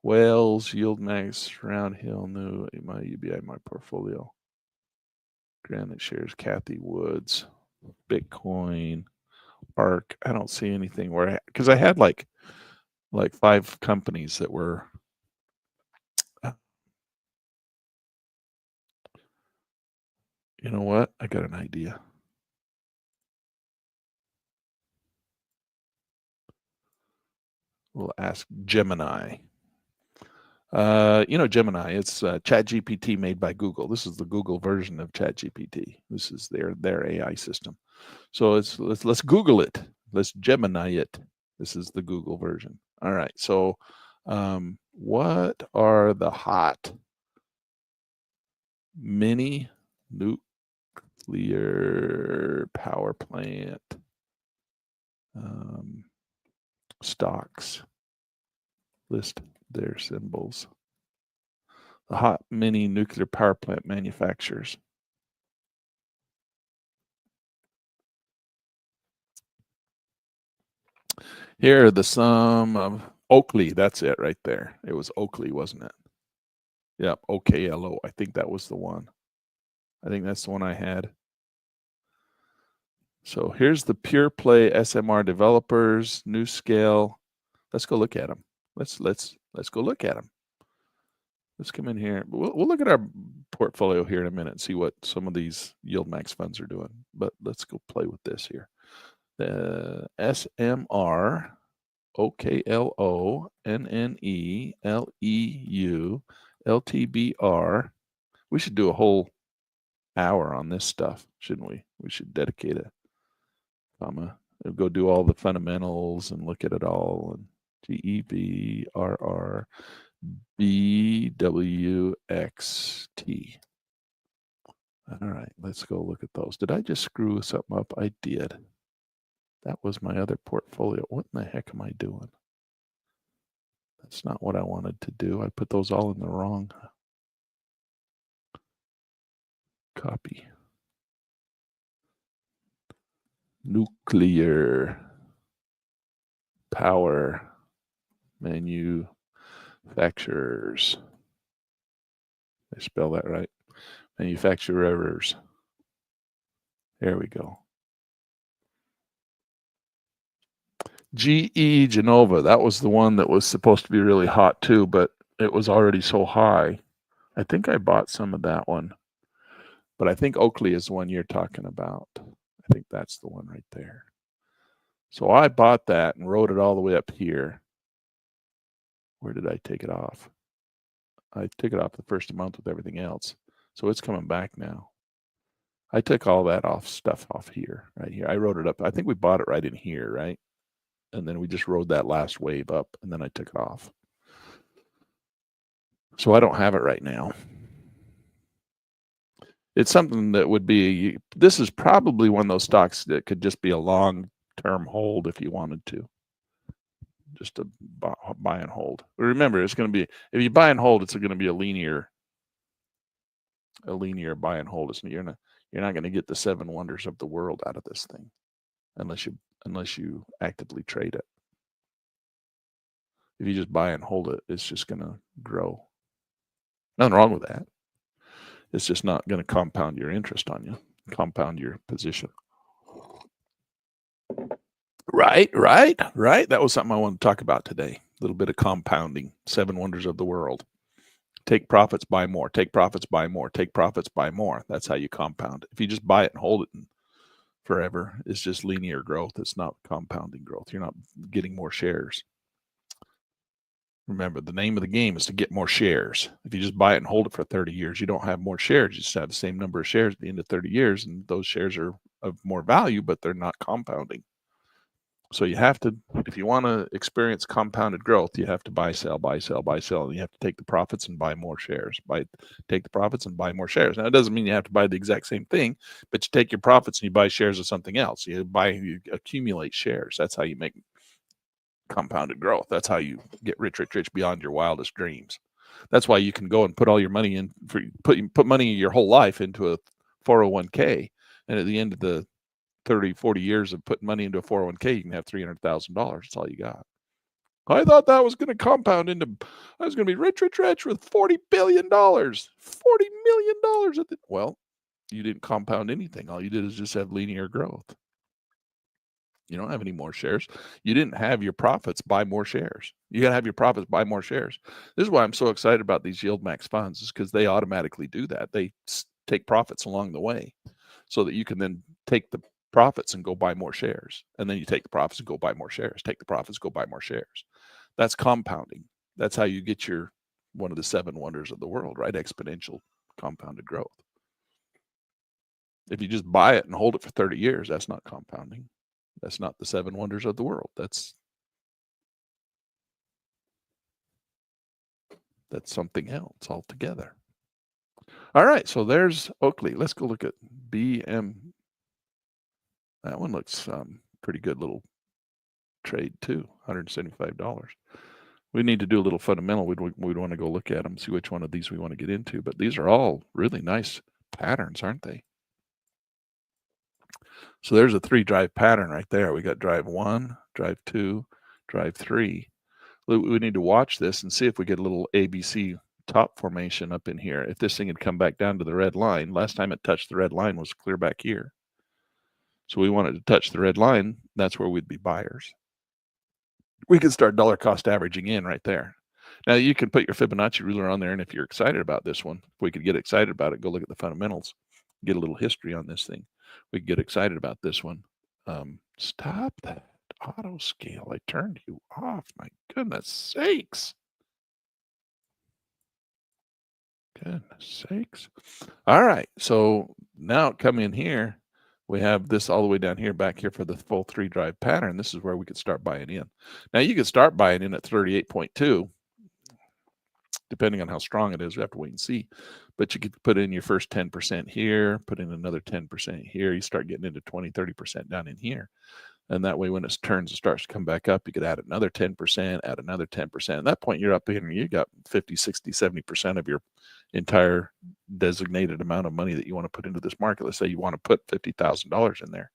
A: Whales, Yield Max, Round Hill, New, my UBI, my portfolio. Granite Shares, Kathy Woods, Bitcoin, ARC. I don't see anything where, because I had like 5 companies that were, you know what? I got an idea. We'll ask Gemini. You know, Gemini, it's ChatGPT made by Google. This is the Google version of ChatGPT. This is their AI system. So let's Google it. Let's Gemini it. This is the Google version. All right. So what are the hot mini nuclear power plant stocks? List their symbols. The hot mini nuclear power plant manufacturers. Here are the sum of Oakley. That's it right there. It was Oakley, wasn't it? Yep, OKLO. I think that was the one. I think that's the one I had. So here's the pure play SMR developers, new scale. Let's go look at them. Let's go look at them. Let's come in here. We'll look at our portfolio here in a minute and see what some of these yield max funds are doing. But let's go play with this here. The SMR, OKLO, NNELEU, LTBR. We should do a whole hour on this stuff, shouldn't we? We should dedicate a comma. Go do all the fundamentals and look at it all. And GEBRR. BWXT. All right, let's go look at those. Did I just screw something up? I did. That was my other portfolio. What in the heck am I doing? That's not what I wanted to do. I put those all in the wrong copy. Nuclear power manufacturers. Did I spell that right? Manufacturers. There we go. GE Genova. That was the one that was supposed to be really hot too, but it was already so high. I think I bought some of that one. But I think Oakley is the one you're talking about. I think that's the one right there. So I bought that and rode it all the way up here. Where did I take it off? I took it off the first month with everything else. So it's coming back now. I took all that stuff off here, right here. I rode it up. I think we bought it right in here, right? And then we just rode that last wave up, and then I took it off. So I don't have it right now. It's something that would be, this is probably one of those stocks that could just be a long-term hold if you wanted to. Just a buy and hold. But remember, it's going to be, if you buy and hold, it's going to be a linear buy and hold. You're not going to get the 7 wonders of the world out of this thing unless you actively trade it. If you just buy and hold it, it's just going to grow. Nothing wrong with that. It's just not going to compound your interest on you, compound your position. Right. That was something I wanted to talk about today. A little bit of compounding, 7 wonders of the world. Take profits, buy more. Take profits, buy more. Take profits, buy more. That's how you compound. If you just buy it and hold it forever. It's just linear growth. It's not compounding growth. You're not getting more shares. Remember, the name of the game is to get more shares. If you just buy it and hold it for 30 years, you don't have more shares. You just have the same number of shares at the end of 30 years, and those shares are of more value, but they're not compounding. So you have to, if you want to experience compounded growth, you have to buy, sell, buy, sell, buy, sell, and you have to take the profits and buy more shares. Take the profits and buy more shares. Now, it doesn't mean you have to buy the exact same thing, but you take your profits and you buy shares of something else. You accumulate shares. That's how you make compounded growth. That's how you get rich, rich, rich beyond your wildest dreams. That's why you can go and put all your money in, put money your whole life into a 401k, and at the end of the 30, 40 years of putting money into a 401k, you can have $300,000. That's all you got. I thought that was going to compound into, I was going to be rich, rich, rich with $40 billion, $40 million. Well, you didn't compound anything. All you did is just have linear growth. You don't have any more shares. You didn't have your profits buy more shares. You got to have your profits buy more shares. This is why I'm so excited about these yield max funds, is because they automatically do that. They take profits along the way so that you can then take the profits and go buy more shares. And then you take the profits and go buy more shares, take the profits, go buy more shares. That's compounding. That's how you get your, one of the 7 wonders of the world, right? Exponential compounded growth. If you just buy it and hold it for 30 years, that's not compounding. That's not the 7 wonders of the world. That's something else altogether. All right, so there's Oakley. Let's go look at BM. That one looks pretty good little trade too, $175. We need to do a little fundamental. We'd want to go look at them, see which one of these we want to get into. But these are all really nice patterns, aren't they? So there's a 3-drive pattern right there. We got drive 1, drive 2, drive 3. We need to watch this and see if we get a little ABC top formation up in here. If this thing had come back down to the red line, last time it touched the red line was clear back here. So we wanted to touch the red line. That's where we'd be buyers. We could start dollar cost averaging in right there. Now you can put your Fibonacci ruler on there, and if you're excited about this one, if we could get excited about it, go look at the fundamentals, get a little history on this thing. We could get excited about this one. Stop that auto scale. I turned you off. My goodness sakes. Goodness sakes. All right. So now come in here. We have this all the way down here, back here for the full 3-drive pattern. This is where we could start buying in. Now you could start buying in at 38.2, depending on how strong it is. We have to wait and see. But you could put in your first 10% here, put in another 10% here. You start getting into 20, 30% down in here. And that way, when it turns and starts to come back up, you could add another 10%, add another 10%. At that point, you're up in, you got 50, 60, 70% of your entire designated amount of money that you want to put into this market. Let's say you want to put $50,000 in there.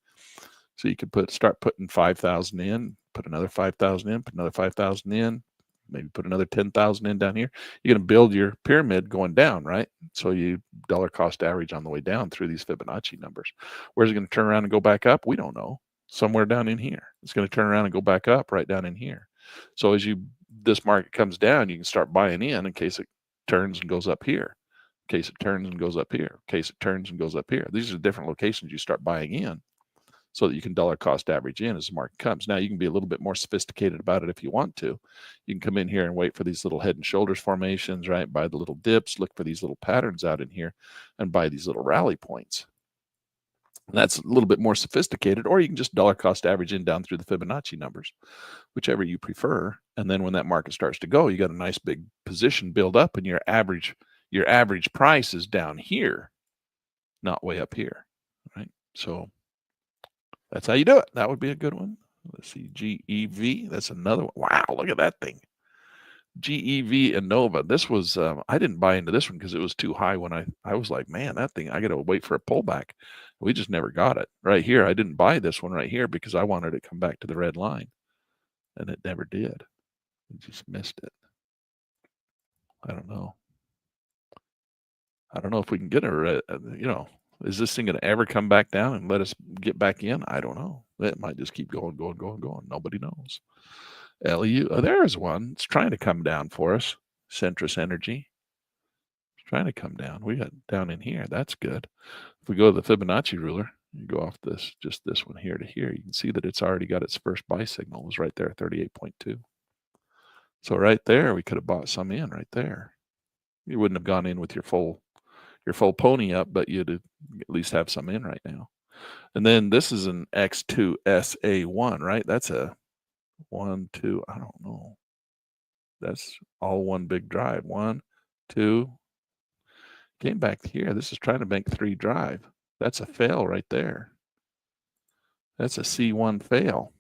A: So you could start putting 5,000 in, put another 5,000 in, put another 5,000 in, maybe put another 10,000 in down here. You're going to build your pyramid going down, right? So you dollar cost average on the way down through these Fibonacci numbers. Where's it going to turn around and go back up? We don't know. Somewhere down in here. It's going to turn around and go back up right down in here. So as this market comes down, you can start buying in case it turns and goes up here, in case it turns and goes up here, in case it turns and goes up here. These are different locations you start buying in so that you can dollar cost average in as the market comes. Now you can be a little bit more sophisticated about it if you want to. You can come in here and wait for these little head and shoulders formations, right? Buy the little dips, look for these little patterns out in here, and buy these little rally points. And that's a little bit more sophisticated, or you can just dollar cost average in down through the Fibonacci numbers, whichever you prefer. And then when that market starts to go, you got a nice big position build up, and your average price is down here, not way up here, right? So that's how you do it. That would be a good one. Let's see, GEV. That's another one. Wow, look at that thing. GEV and Nova. This was, I didn't buy into this one because it was too high when I was like, man, that thing, I got to wait for a pullback. We just never got it. Right here, I didn't buy this one right here because I wanted it to come back to the red line. And it never did. We just missed it. I don't know. I don't know if we can get is this thing going to ever come back down and let us get back in? I don't know. It might just keep going. Nobody knows. LU, there's one. It's trying to come down for us. Centrus Energy. It's trying to come down. We got down in here. That's good. If we go to the Fibonacci ruler, You go off this, just this one here to here, you can see that it's already got its first buy signal. It was right there, 38.2. So right there, we could have bought some in right there. You wouldn't have gone in with your full pony up, but you'd at least have some in right now. And then this is an X2SA1, right? That's a 1, 2, I don't know. That's all one big drive. 1, 2. Came back here. This is trying to make 3 drive. That's a fail right there. That's a C1 fail.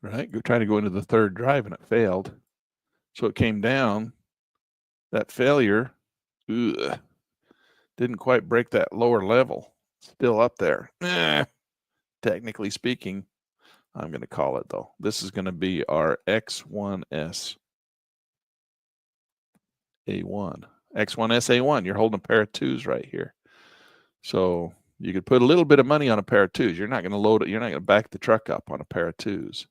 A: Right? Go try to go into the 3rd drive and it failed. So it came down. That failure didn't quite break that lower level. Still up there. Technically speaking, I'm going to call it though. This is going to be our X1S A1. X1S A1. You're holding a pair of 2s right here. So you could put a little bit of money on a pair of 2s. You're not going to load it. You're not going to back the truck up on a pair of 2s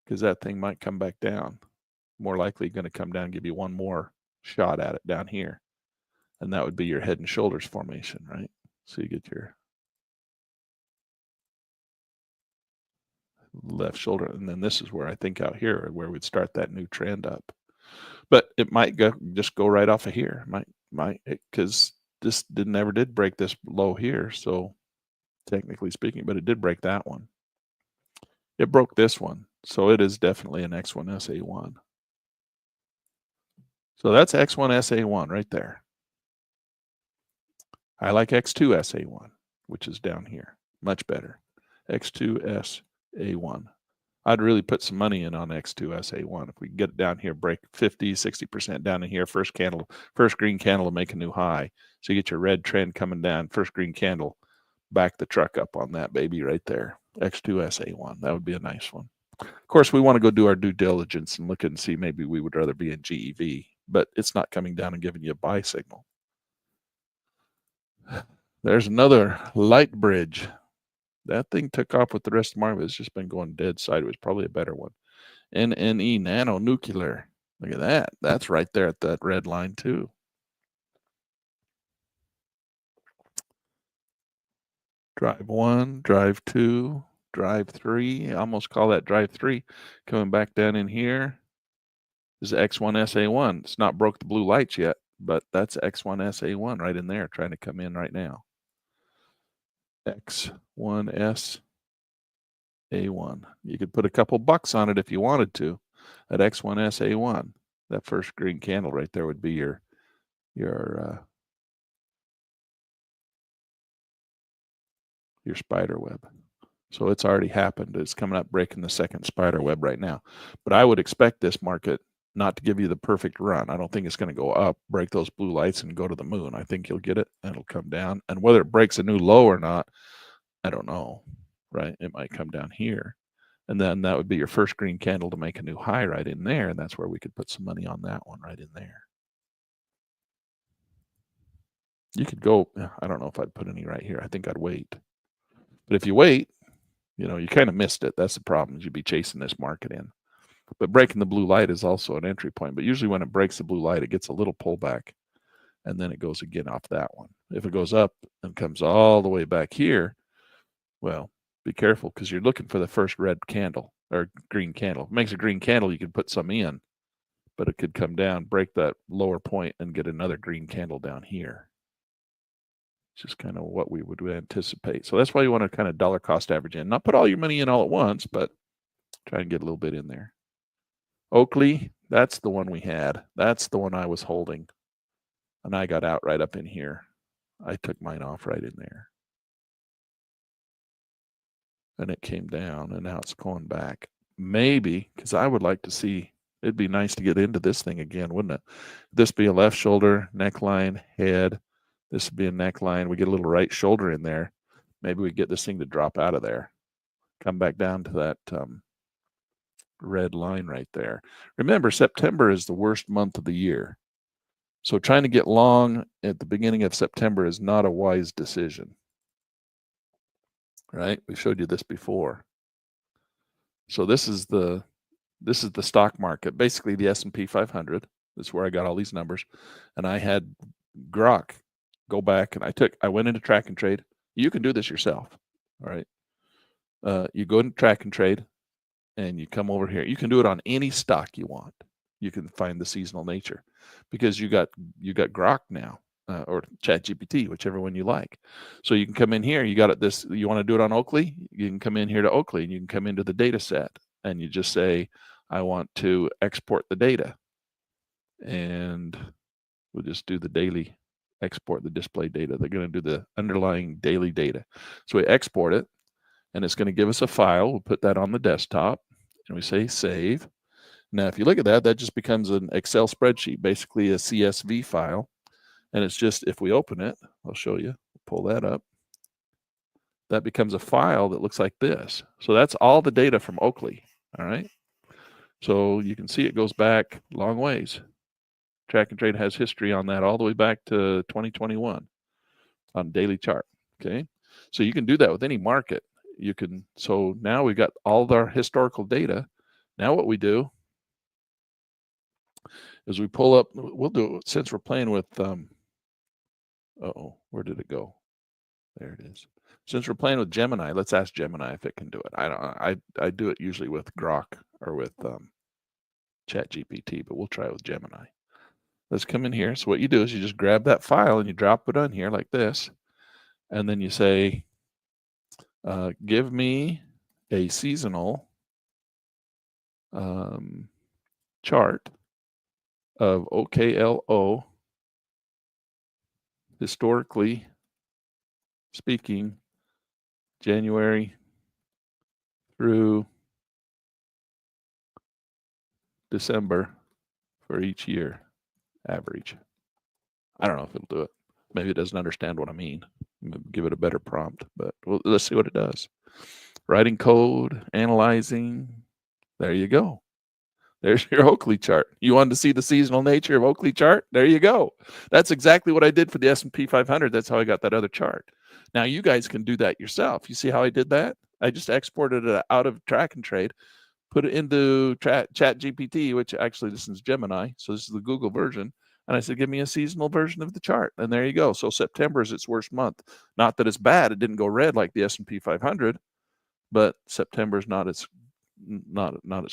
A: because that thing might come back down. More likely going to come down and give you one more shot at it down here. And that would be your head and shoulders formation, right? So you get your left shoulder. And then this is where I think out here where we'd start that new trend up. But it might just go right off of here. Might because this never did break this low here. So technically speaking, but it did break that one. It broke this one. So it is definitely an X1SA1. So that's X1SA1 right there. I like X2SA1, which is down here. Much better. X2SA1. I'd really put some money in on X2SA1. If we can get it down here, break 50, 60% down in here, first green candle to make a new high. So you get your red trend coming down, first green candle, back the truck up on that baby right there. X2SA1. That would be a nice one. Of course, we want to go do our due diligence and look and see maybe we would rather be in GEV, but it's not coming down and giving you a buy signal. There's another light bridge. That thing took off with the rest of the market. It's just been going dead sideways. Probably a better one. NNE, nano nuclear. Look at that. That's right there at that red line too. Drive 1, drive 2, drive 3. I almost call that drive 3. Coming back down in here is X1SA1. It's not broke the blue lights yet, but that's X1SA1 right in there trying to come in right now. X1S A1. You could put a couple bucks on it if you wanted to at X1S A1. That first green candle right there would be your spider web. So it's already happened. It's coming up breaking the second spider web right now. But I would expect this market not to give you the perfect run. I don't think it's going to go up, break those blue lights and go to the moon. I think you'll get it and it'll come down. And whether it breaks a new low or not, I don't know, right? It might come down here. And then that would be your first green candle to make a new high right in there. And that's where we could put some money on that one right in there. You could go, I don't know if I'd put any right here. I think I'd wait. But if you wait, you kind of missed it. That's the problem. You'd be chasing this market in. But breaking the blue light is also an entry point. But usually when it breaks the blue light, it gets a little pullback. And then it goes again off that one. If it goes up and comes all the way back here, well, be careful because you're looking for the first red candle or green candle. If it makes a green candle, you can put some in. But it could come down, break that lower point, and get another green candle down here. It's just kind of what we would anticipate. So that's why you want to kind of dollar cost average in. Not put all your money in all at once, but try and get a little bit in there. Oakley, that's the one we had. That's the one I was holding. And I got out right up in here. I took mine off right in there. And it came down, and now it's going back. Maybe, because I would like to see, it'd be nice to get into this thing again, wouldn't it? This be a left shoulder, neckline, head. This would be a neckline. We get a little right shoulder in there. Maybe we get this thing to drop out of there. Come back down to that red line right there. Remember, September is the worst month of the year. So trying to get long at the beginning of September is not a wise decision. Right? We showed you this before. So this is the stock market, basically the S&P 500. That's where I got all these numbers. And I had Grok go back, and I went into track and trade. You can do this yourself. All right. You go into track and trade, and you come over here. You can do it on any stock you want. You can find the seasonal nature, because you got Grok now, or ChatGPT, whichever one you like. So you can come in here. You got it. This, you want to do it on Oakley? You can come in here to Oakley, and you can come into the data set, and you just say, I want to export the data, and we'll just do the daily export the display data. They're going to do the underlying daily data. So we export it, and it's going to give us a file. We'll put that on the desktop, and we say save. Now, if you look at that, that just becomes an Excel spreadsheet, basically a CSV file. And it's just, if we open it, I'll show you, pull that up. That becomes a file that looks like this. So that's all the data from Oakley. All right. So you can see it goes back long ways. Track and Trade has history on that all the way back to 2021 on daily chart. Okay. So you can do that with any market. You can, so now we've got all of our historical data. Now what we do is we pull up, we'll do, since we're playing with, where did it go? There it is. Since we're playing with Gemini, let's ask Gemini if it can do it. I do it usually with Grok or with ChatGPT, but we'll try it with Gemini. Let's come in here. So what you do is you just grab that file and you drop it on here like this. And then you say, give me a seasonal chart of OKLO, historically speaking, January through December for each year, average. I don't know if it'll do it. Maybe it doesn't understand what I mean. Give it a better prompt, but let's see what it does. Writing code, analyzing. There you go. There's your Oakley chart. You wanted to see the seasonal nature of Oakley chart? There you go. That's exactly what I did for the S&P 500. That's how I got that other chart. Now you guys can do that yourself. You see how I did that? I just exported it out of Track and Trade, put it into ChatGPT, which actually this is Gemini. So this is the Google version. And I said, give me a seasonal version of the chart. And there you go. So September is its worst month. Not that it's bad. It didn't go red like the S&P 500, but September is not its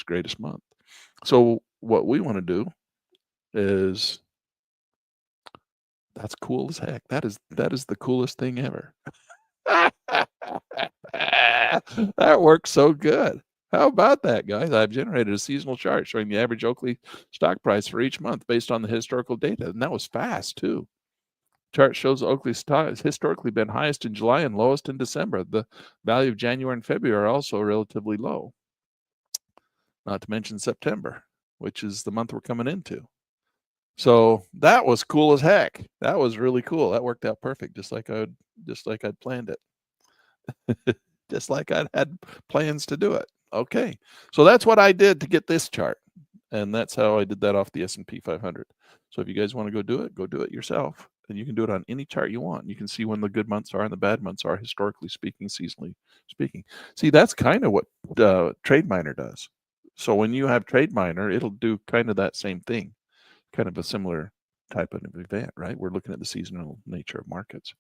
A: greatest month. So what we want to do is, that's cool as heck. That is the coolest thing ever. That works so good. How about that, guys? I've generated a seasonal chart showing the average Oakley stock price for each month based on the historical data. And that was fast, too. Chart shows Oakley stock has historically been highest in July and lowest in December. The value of January and February are also relatively low. Not to mention September, which is the month we're coming into. So that was cool as heck. That was really cool. That worked out perfect, just like I'd planned it. Just like I'd had plans to do it. Okay. So that's what I did to get this chart. And that's how I did that off the S&P 500. So if you guys want to go do it yourself. And you can do it on any chart you want. You can see when the good months are and the bad months are, historically speaking, seasonally speaking. See, that's kind of what TradeMiner does. So when you have TradeMiner, it'll do kind of that same thing, kind of a similar type of event, right? We're looking at the seasonal nature of markets.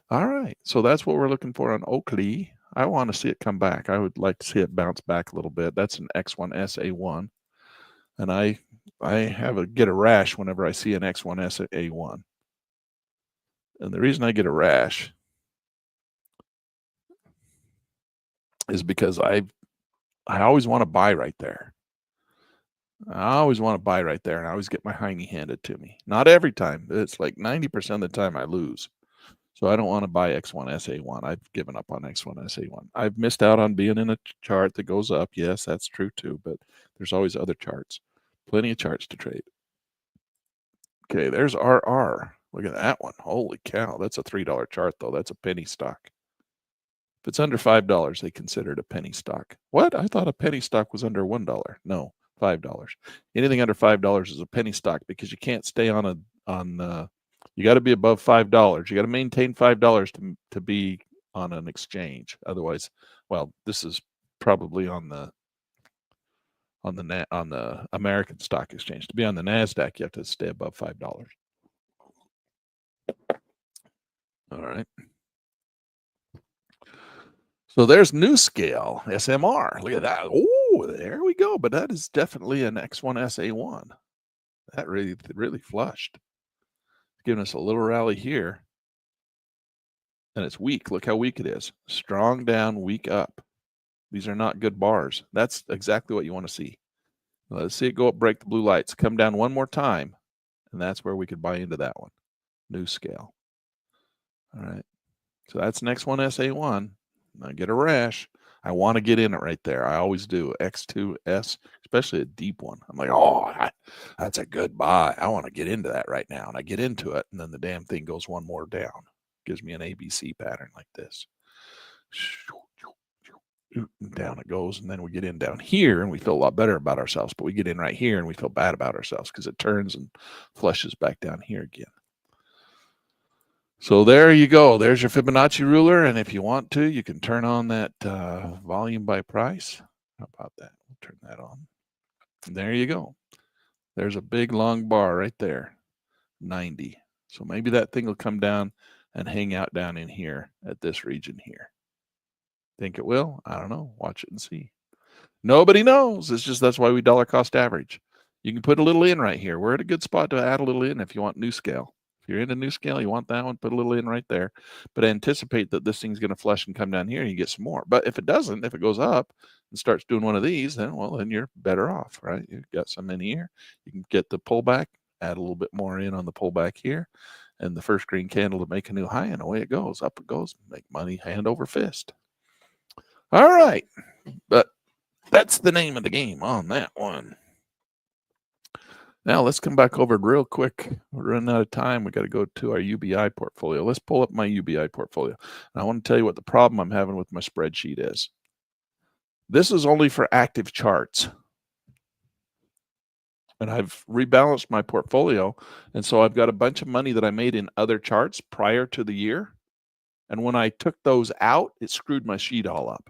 A: All right, so that's what we're looking for on Oakley. I want to see it come back. I would like to see it bounce back a little bit. That's an X1SA1, and I get a rash whenever I see an X1SA1. And the reason I get a rash is because I always want to buy right there. I always want to buy right there, and I always get my hiney handed to me. Not every time. It's like 90% of the time I lose. So I don't want to buy X1SA1. I've given up on X1SA1. I've missed out on being in a chart that goes up. Yes, that's true too, but there's always other charts. Plenty of charts to trade. Okay, there's RR. Look at that one. Holy cow. That's a $3 chart, though. That's a penny stock. If it's under $5, they consider it a penny stock. What? I thought a penny stock was under $1. No, $5. Anything under $5 is a penny stock, because you can't stay you got to be above $5. You got to maintain $5 to be on an exchange. Otherwise, well, this is probably on on the American Stock Exchange. To be on the NASDAQ, you have to stay above $5. All right. So there's NewScale, SMR. Look at that. Oh, there we go. But that is definitely an X1SA1. That really flushed. Giving us a little rally here. And it's weak. Look how weak it is. Strong down, weak up. These are not good bars. That's exactly what you want to see. Let's see it go up, break the blue lights, come down one more time. And that's where we could buy into that one. NewScale. All right. So that's next one, SA1. I get a rash. I want to get in it right there. I always do. X2S, especially a deep one. I'm like, oh, that's a good buy. I want to get into that right now. And I get into it, and then the damn thing goes one more down. Gives me an ABC pattern like this. Down it goes, and then we get in down here, and we feel a lot better about ourselves. But we get in right here, and we feel bad about ourselves because it turns and flushes back down here again. So there you go. There's your Fibonacci ruler. And if you want to, you can turn on that volume by price. How about that? We'll turn that on. And there you go. There's a big long bar right there, 90. So maybe that thing will come down and hang out down in here at this region here. Think it will? I don't know. Watch it and see. Nobody knows. It's just that's why we dollar cost average. You can put a little in right here. We're at a good spot to add a little in if you want NewScale. If you're into NewScale, you want that one, put a little in right there. But anticipate that this thing's going to flush and come down here and you get some more. But if it doesn't, if it goes up and starts doing one of these, then, well, then you're better off, right? You've got some in here. You can get the pullback, add a little bit more in on the pullback here, and the first green candle to make a new high, and away it goes. Up it goes. Make money hand over fist. All right. But that's the name of the game on that one. Now let's come back over real quick. We're running out of time. We got to go to our UBI portfolio. Let's pull up my UBI portfolio. And I want to tell you what the problem I'm having with my spreadsheet is. This is only for active charts. And I've rebalanced my portfolio. And so I've got a bunch of money that I made in other charts prior to the year. And when I took those out, it screwed my sheet all up.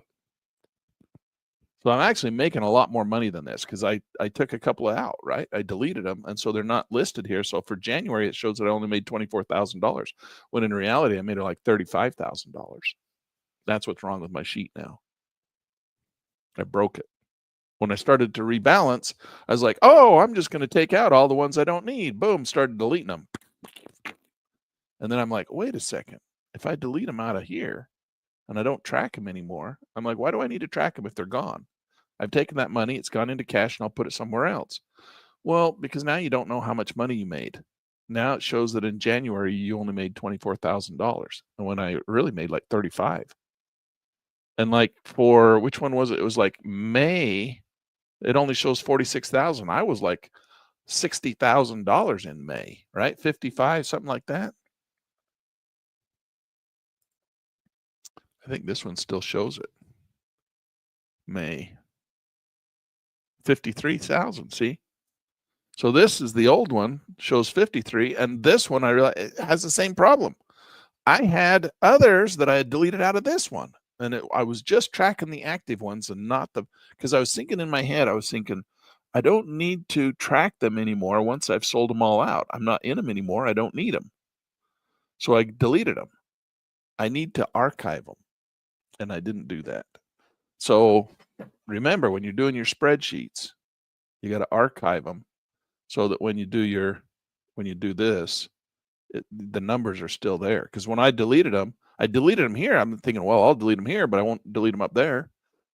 A: So I'm actually making a lot more money than this because I took a couple out, right? I deleted them, and so they're not listed here. So for January, it shows that I only made $24,000, when in reality, I made it like $35,000. That's what's wrong with my sheet now. I broke it. When I started to rebalance, I was like, oh, I'm just going to take out all the ones I don't need. Boom, started deleting them. And then I'm like, wait a second. If I delete them out of here and I don't track them anymore, I'm like, why do I need to track them if they're gone? I've taken that money, it's gone into cash, and I'll put it somewhere else. Well, because now you don't know how much money you made. Now it shows that in January, you only made $24,000. And when I really made like 35. And like for, which one was it? It was like May, it only shows 46,000. I was like $60,000 in May, right? 55, something like that. I think this one still shows it. May. 53,000, see? So this is the old one, shows 53, and this one I realize it has the same problem. I had others that I had deleted out of this one, and I was just tracking the active ones and not the, because I was thinking in my head, I don't need to track them anymore once I've sold them all out. I'm not in them anymore. I don't need them. So I deleted them. I need to archive them, and I didn't do that. So remember, when you're doing your spreadsheets, you got to archive them so that when you do this, the numbers are still there. Because when I deleted them here. I'm thinking, well, I'll delete them here, but I won't delete them up there.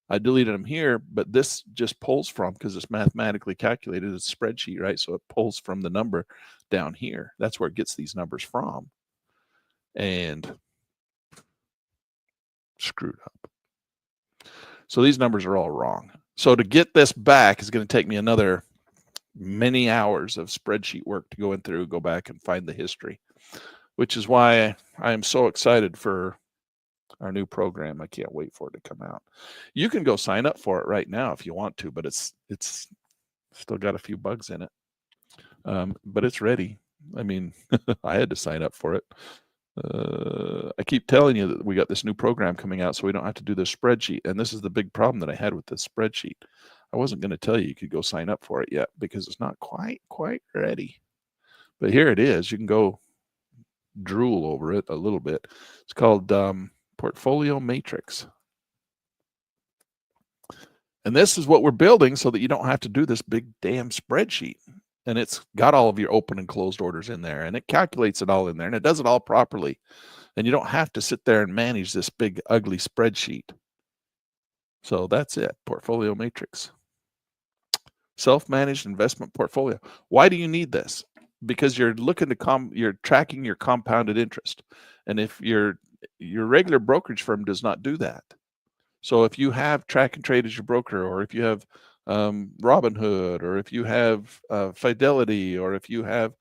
A: I deleted them here, but this just pulls from, because it's mathematically calculated, it's a spreadsheet, right? So it pulls from the number down here. That's where it gets these numbers from. And screwed up. So these numbers are all wrong. So to get this back is going to take me another many hours of spreadsheet work to go in through, go back and find the history, which is why I am so excited for our new program. I can't wait for it to come out. You can go sign up for it right now if you want to, but it's still got a few bugs in it. But it's ready. I mean, I had to sign up for it. I keep telling you that we got this new program coming out, so we don't have to do this spreadsheet. And this is the big problem that I had with this spreadsheet. I wasn't going to tell you could go sign up for it yet because it's not quite ready. But here it is. You can go drool over it a little bit. It's called Portfolio Matrix. And this is what we're building so that you don't have to do this big damn spreadsheet. And it's got all of your open and closed orders in there, and it calculates it all in there, and it does it all properly. And you don't have to sit there and manage this big ugly spreadsheet. So that's it, Portfolio Matrix. Self-managed investment portfolio. Why do you need this? Because you're looking to you're tracking your compounded interest. And if your regular brokerage firm does not do that. So if you have Track and Trade as your broker, or if you have Robinhood, or if you have Fidelity, or if you have,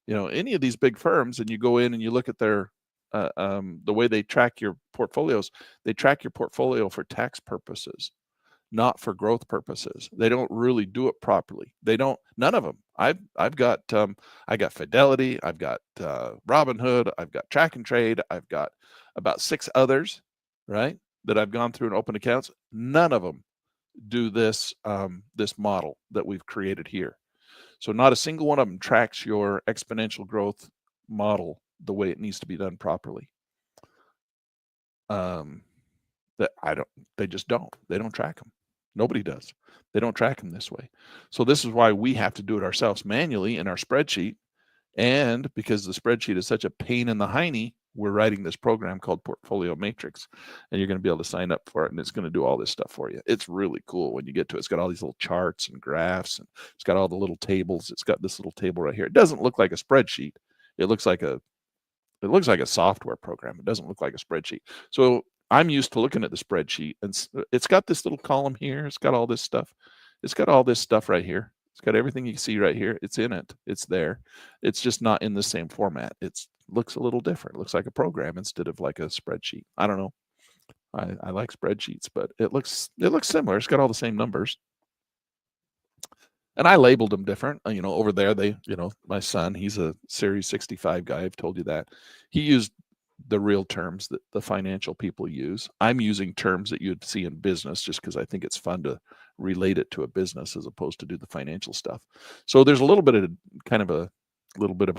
A: any of these big firms, and you go in and you look at their the way they track your portfolios, they track your portfolio for tax purposes, not for growth purposes. They don't really do it properly. None of them. I've got I got Fidelity, I've got Robinhood, I've got Track and Trade, I've got about 6 others, right, that I've gone through and opened accounts. None of them do this this model that we've created here. So not a single one of them tracks your exponential growth model the way it needs to be done properly. They just don't. They don't track them. Nobody does. They don't track them this way. So this is why we have to do it ourselves manually in our spreadsheet. And because the spreadsheet is such a pain in the hiney, we're writing this program called Portfolio Matrix, and you're going to be able to sign up for it, and it's going to do all this stuff for you. It's really cool when you get to it. It's got all these little charts and graphs, and it's got all the little tables. It's got this little table right here. It doesn't look like a spreadsheet. It looks like a software program. It doesn't look like a spreadsheet. So I'm used to looking at the spreadsheet, and it's got this little column here. It's got all this stuff. It's got all this stuff right here. It's got everything you see right here. It's in it. It's there. It's just not in the same format. It looks a little different. It looks like a program instead of like a spreadsheet. I don't know. I like spreadsheets, but it looks similar. It's got all the same numbers. And I labeled them different. Over there, my son, he's a Series 65 guy. I've told you that. He used the real terms that the financial people use. I'm using terms that you'd see in business just because I think it's fun to relate it to a business as opposed to do the financial stuff. So there's a little bit of a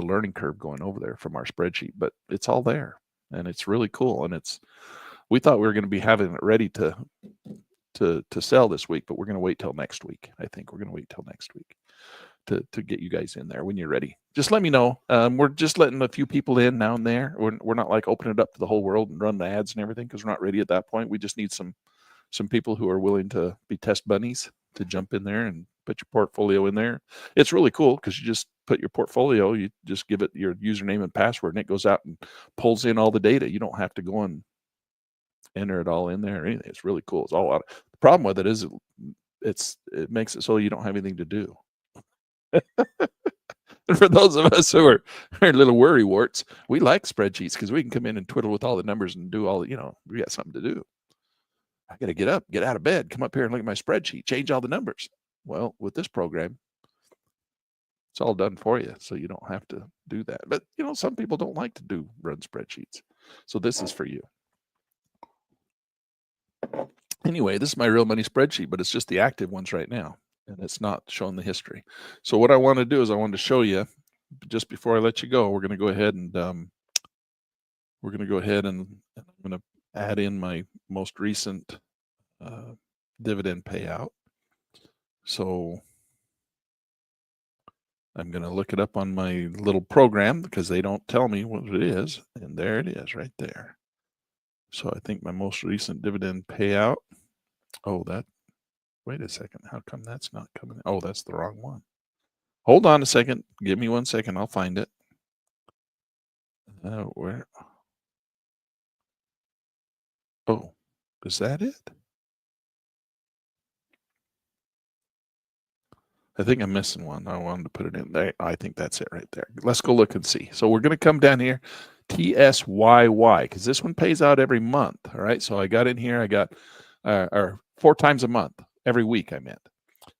A: learning curve going over there from our spreadsheet, but it's all there, and it's really cool. And we thought we were going to be having it ready to sell this week, but we're going to wait till next week. I think we're going to wait till next week to get you guys in there. When you're ready, just let me know. We're just letting a few people in now and there. We're not like opening it up to the whole world and run the ads and everything, because we're not ready at that point. We just need some people who are willing to be test bunnies to jump in there and put your portfolio in there. It's really cool because you just put your portfolio, you just give it your username and password, and it goes out and pulls in all the data. You don't have to go and enter it all in there or anything. It's really cool. It's all out. The problem with it is it makes it so you don't have anything to do. And for those of us who are little worry warts, we like spreadsheets because we can come in and twiddle with all the numbers and do all, we got something to do. I got to get up, get out of bed, come up here and look at my spreadsheet, change all the numbers. Well, with this program, it's all done for you, so you don't have to do that. But, some people don't like to run spreadsheets. So this is for you. Anyway, this is my real money spreadsheet, but it's just the active ones right now, and it's not showing the history. So what I want to do is I wanted to show you, just before I let you go, we're going to go ahead and I'm going to add in my most recent dividend payout. So I'm going to look it up on my little program because they don't tell me what it is. And there it is right there. So I think my most recent dividend payout. Wait a second. How come that's not coming? Oh, that's the wrong one. Hold on a second. Give me 1 second. I'll find it. Where? Oh, is that it? I think I'm missing one. I wanted to put it in there. I think that's it right there. Let's go look and see. So we're going to come down here, TSYY, because this one pays out every month. All right. So I got in here. I got or 4 times a month, every week I meant.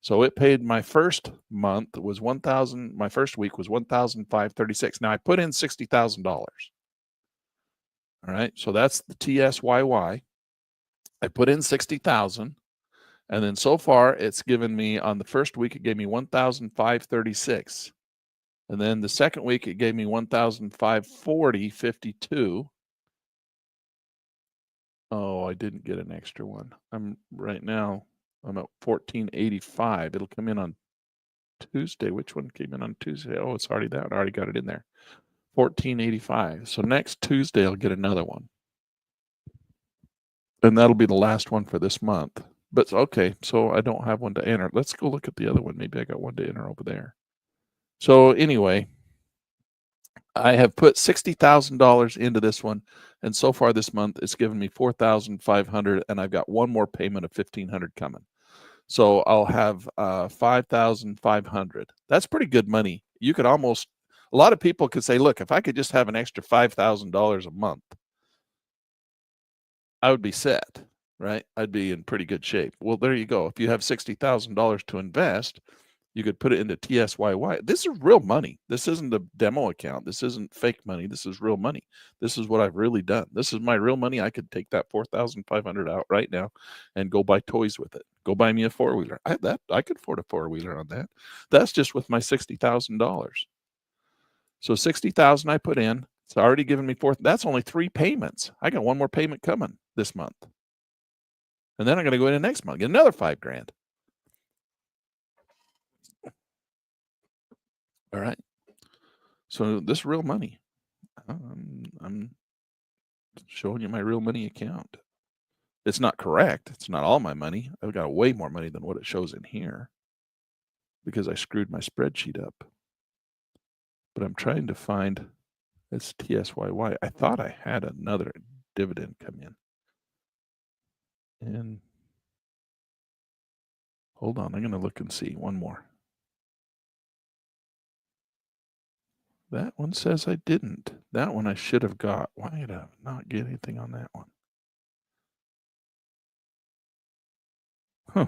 A: So it paid my first month was $1,000. My first week was $1,536. Now I put in $60,000. All right. So that's the TSYY. I put in $60,000. And then so far, it's given me, on the first week, it gave me 1,536. And then the second week, it gave me 1,540.52. Oh, I didn't get an extra one. Right now, I'm at 1485. It'll come in on Tuesday. Which one came in on Tuesday? Oh, it's already that. I already got it in there. 1485. So next Tuesday, I'll get another one. And that'll be the last one for this month. But okay, so I don't have one to enter. Let's go look at the other one. Maybe I got one to enter over there. So anyway, I have put $60,000 into this one, and so far this month it's given me $4,500, and I've got one more payment of $1,500 coming. So I'll have $5,500. That's pretty good money. You could almost, a lot of people could say, look, if I could just have an extra $5,000 a month, I would be set, right? I'd be in pretty good shape. Well, there you go. If you have $60,000 to invest, you could put it into TSYY. This is real money. This isn't a demo account. This isn't fake money. This is real money. This is what I've really done. This is my real money. I could take that $4,500 out right now and go buy toys with it. Go buy me a four-wheeler. I could afford a four-wheeler on that. That's just with my $60,000. So $60,000 I put in. It's already given me that's only 3 payments. I got one more payment coming this month. And then I'm going to go into next month, get another $5,000. All right. So this is real money. I'm showing you my real money account. It's not correct. It's not all my money. I've got way more money than what it shows in here because I screwed my spreadsheet up. But I'm trying to find this TSYY. I thought I had another dividend come in. And hold on, I'm going to look and see one more. That one says I didn't. That one I should have got. Why did I not get anything on that one? Huh.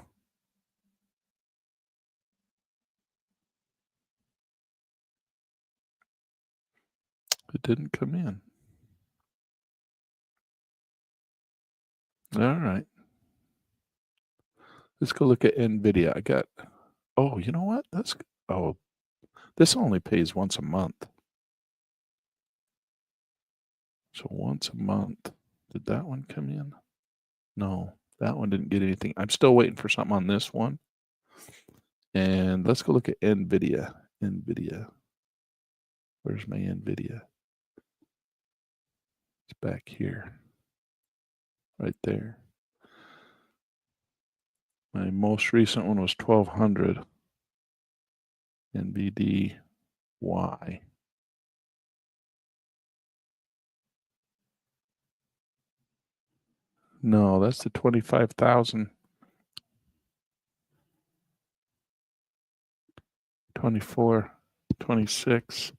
A: It didn't come in. All right. Let's go look at NVIDIA. I got, oh, you know what? This only pays once a month. So once a month. Did that one come in? No, that one didn't get anything. I'm still waiting for something on this one. And let's go look at NVIDIA. NVIDIA. Where's my NVIDIA? It's back here. Right there. My most recent one was 1200. NVDY. No, that's the 25,000. 24, 26.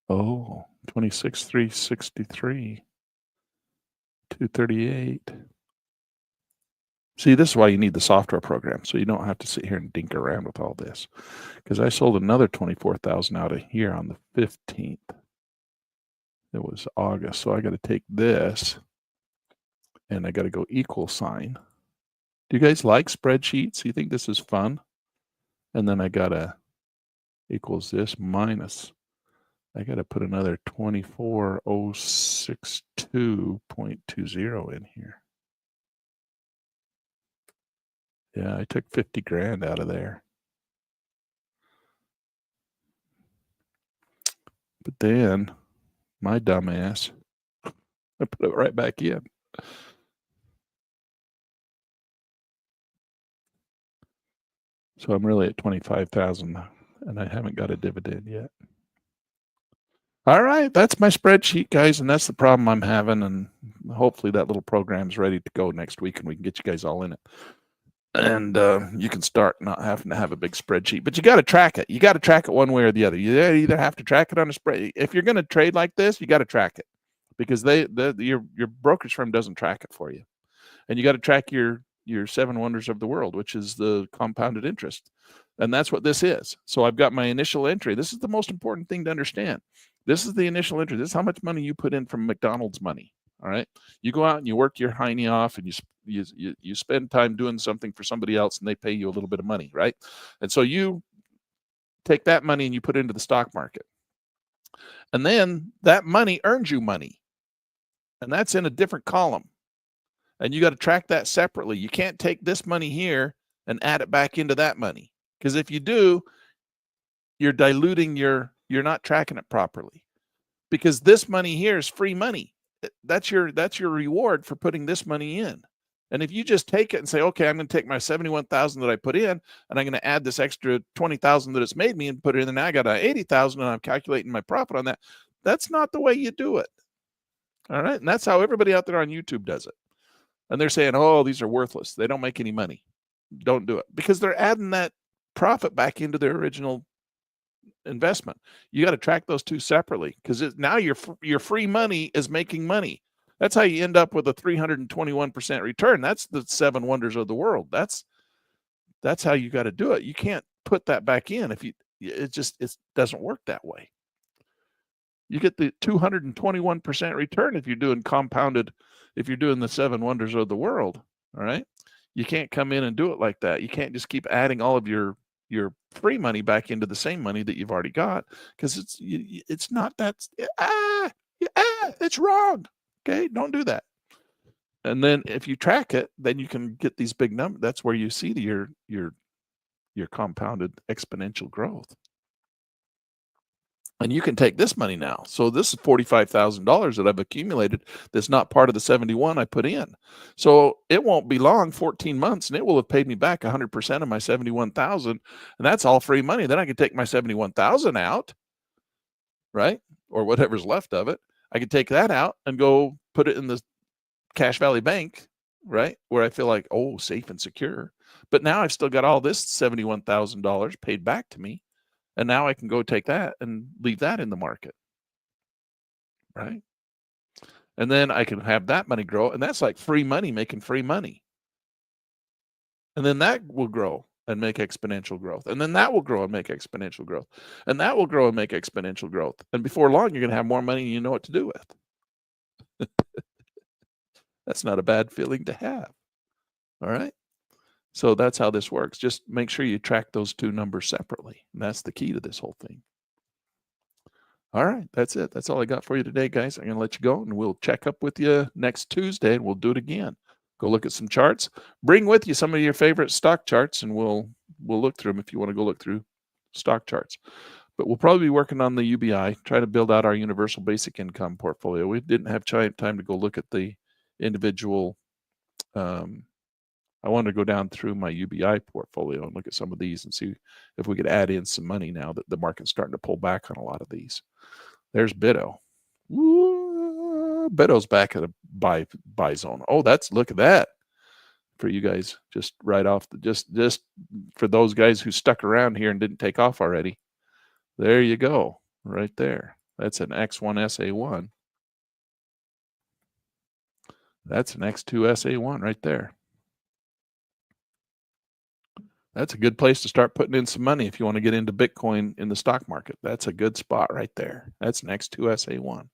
A: Oh, 26,363. 238. See, this is why you need the software program, so you don't have to sit here and dink around with all this. Because I sold another 24,000 out of here on the 15th. It was August, so I got to take this, and I got to go equal sign. Do you guys like spreadsheets? You think this is fun? And then I got to equals this minus. I got to put another 24,062.20 in here. Yeah, I took 50 grand out of there. But then my dumbass, I put it right back in. So I'm really at 25,000 and I haven't got a dividend yet. All right, that's my spreadsheet, guys, and that's the problem I'm having, and hopefully that little program's ready to go next week and we can get you guys all in it. And you can start not having to have a big spreadsheet, but you got to track it. You got to track it one way or the other. You either have to track it on a spreadsheet. If you're going to trade like this, you got to track it because your brokerage firm doesn't track it for you. And you got to track your 7 wonders of the world, which is the compounded interest. And that's what this is. So I've got my initial entry. This is the most important thing to understand. This is the initial entry. This is how much money you put in from McDonald's money. All right. You go out and you work your hiney off, and you spend time doing something for somebody else, and they pay you a little bit of money, right? And so you take that money and you put it into the stock market. And then that money earns you money. And that's in a different column. And you got to track that separately. You can't take this money here and add it back into that money. Because if you do, you're diluting you're not tracking it properly. Because this money here is free money. That's your reward for putting this money in. And if you just take it and say, okay, I'm going to take my 71,000 that I put in, and I'm going to add this extra 20,000 that it's made me and put it in, and now I got 80,000, and I'm calculating my profit on that. That's not the way you do it. All right. And that's how everybody out there on YouTube does it. And they're saying, oh, these are worthless. They don't make any money. Don't do it, because they're adding that profit back into their original investment. You got to track those two separately, because now your free money is making money. That's how you end up with a 321% return. That's the 7 wonders of the world. That's how you got to do it. You can't put that back in if it doesn't work that way. You get the 221% return if you're doing compounded, if you're doing the 7 wonders of the world. All right. You can't come in and do it like that. You can't just keep adding all of your free money back into the same money that you've already got, because it's not that. It's wrong. Okay, don't do that. And then if you track it, then you can get these big numbers. That's where you see your compounded exponential growth. And you can take this money now. So this is $45,000 that I've accumulated that's not part of the 71 I put in. So it won't be long, 14 months, and it will have paid me back 100% of my 71,000, and that's all free money. Then I can take my 71,000 out, right? Or whatever's left of it. I could take that out and go put it in the Cash Valley Bank, right? Where I feel like, oh, safe and secure. But now I've still got all this $71,000 paid back to me. And now I can go take that and leave that in the market, right? And then I can have that money grow. And that's like free money making free money. And then that will grow and make exponential growth. And then that will grow and make exponential growth. And that will grow and make exponential growth. And before long, you're going to have more money than you know what to do with. That's not a bad feeling to have. All right. So that's how this works. Just make sure you track those two numbers separately. And that's the key to this whole thing. All right. That's it. That's all I got for you today, guys. I'm going to let you go, and we'll check up with you next Tuesday, and we'll do it again. Go look at some charts. Bring with you some of your favorite stock charts, and we'll look through them if you want to go look through stock charts. But we'll probably be working on the UBI, try to build out our universal basic income portfolio. We didn't have time to go look at the individual. I wanted to go down through my UBI portfolio and look at some of these and see if we could add in some money now that the market's starting to pull back on a lot of these. There's Bitto. Bitto's back at a buy zone. Oh, look at that. For you guys, just right off just for those guys who stuck around here and didn't take off already. There you go, right there. That's an X1SA1. That's an X2SA1 right there. That's a good place to start putting in some money if you want to get into Bitcoin in the stock market. That's a good spot right there. That's an X2SA1.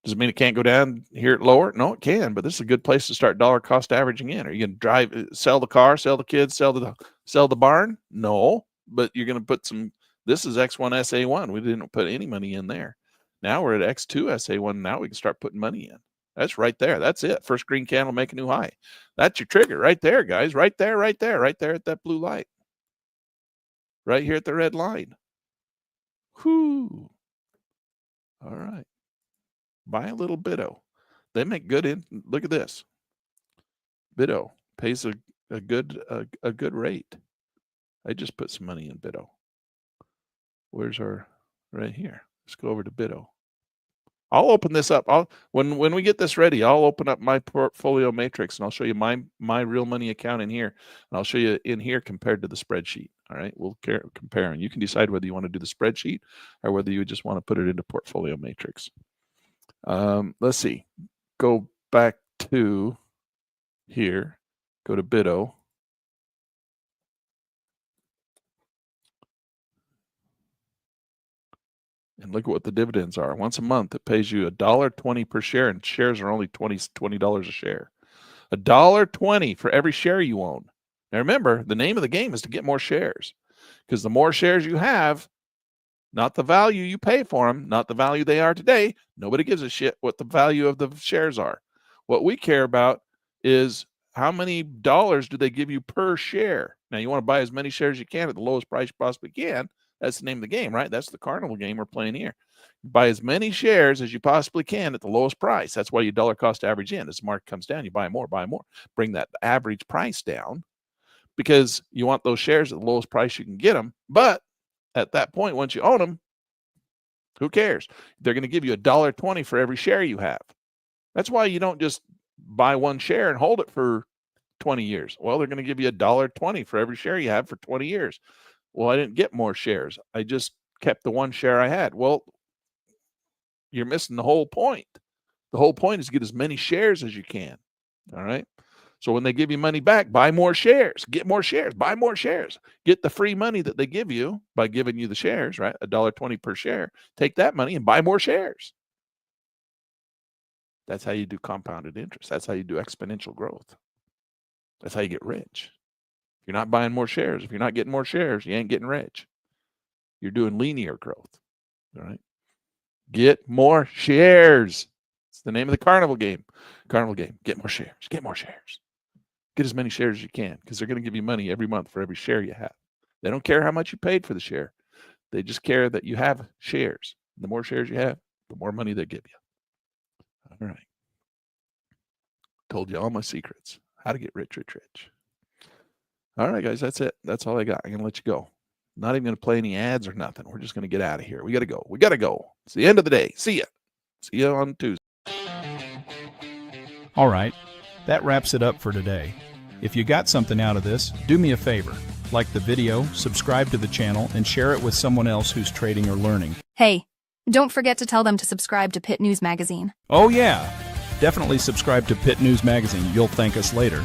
A: Does it mean it can't go down here lower? No, it can, but this is a good place to start dollar cost averaging in. Are you going to sell the car, sell the kids, sell the barn? No, but you're going to put some. This is X1SA1. We didn't put any money in there. Now we're at X2SA1. Now we can start putting money in. That's right there. That's it. First green candle, make a new high. That's your trigger right there, guys. Right there at that blue light. Right here at the red line. Whoo. All right. Buy a little Bitto. They make good look at this. Bitto pays a good rate. I just put some money in Bitto. Where's our right here? Let's go over to Bitto. I'll open this up. When we get this ready, I'll open up my portfolio matrix and I'll show you my real money account in here, and I'll show you in here compared to the spreadsheet. All right, we'll compare, and you can decide whether you want to do the spreadsheet or whether you just want to put it into portfolio matrix. Let's see. Go back to here. Go to Bitto. And look at what the dividends are. Once a month, it pays you $1.20 per share, and shares are only $20 a share. $1.20 for every share you own. Now remember, the name of the game is to get more shares, because the more shares you have, not the value you pay for them, not the value they are today. Nobody gives a shit what the value of the shares are. What we care about is how many dollars do they give you per share. Now, you want to buy as many shares as you can at the lowest price you possibly can. That's the name of the game, right? That's the carnival game we're playing here. Buy as many shares as you possibly can at the lowest price. That's why you dollar cost average in. As the market comes down, you buy more. Bring that average price down, because you want those shares at the lowest price you can get them. But at that point, once you own them, who cares? They're going to give you $1.20 for every share you have. That's why you don't just buy one share and hold it for 20 years. Well, they're going to give you $1.20 for every share you have for 20 years. Well, I didn't get more shares. I just kept the one share I had. Well, you're missing the whole point. The whole point is to get as many shares as you can. All right. So when they give you money back, buy more shares, get more shares, buy more shares, get the free money that they give you by giving you the shares, right? $1.20 per share. Take that money and buy more shares. That's how you do compounded interest. That's how you do exponential growth. That's how you get rich. If you're not buying more shares, if you're not getting more shares, you ain't getting rich. You're doing linear growth. All right. Get more shares. It's the name of the carnival game. Carnival game. Get more shares. Get more shares. Get as many shares as you can, because they're going to give you money every month for every share you have. They don't care how much you paid for the share. They just care that you have shares. The more shares you have, the more money they give you. All right. Told you all my secrets. How to get rich, rich, rich. All right, guys, that's it. That's all I got. I'm going to let you go. Not even going to play any ads or nothing. We're just going to get out of here. We got to go. We got to go. It's the end of the day. See ya. See you on Tuesday.
B: All right. That wraps it up for today. If you got something out of this, do me a favor. Like the video, subscribe to the channel, and share it with someone else who's trading or learning.
C: Hey, don't forget to tell them to subscribe to Pitt News Magazine.
B: Oh yeah, definitely subscribe to Pitt News Magazine. You'll thank us later.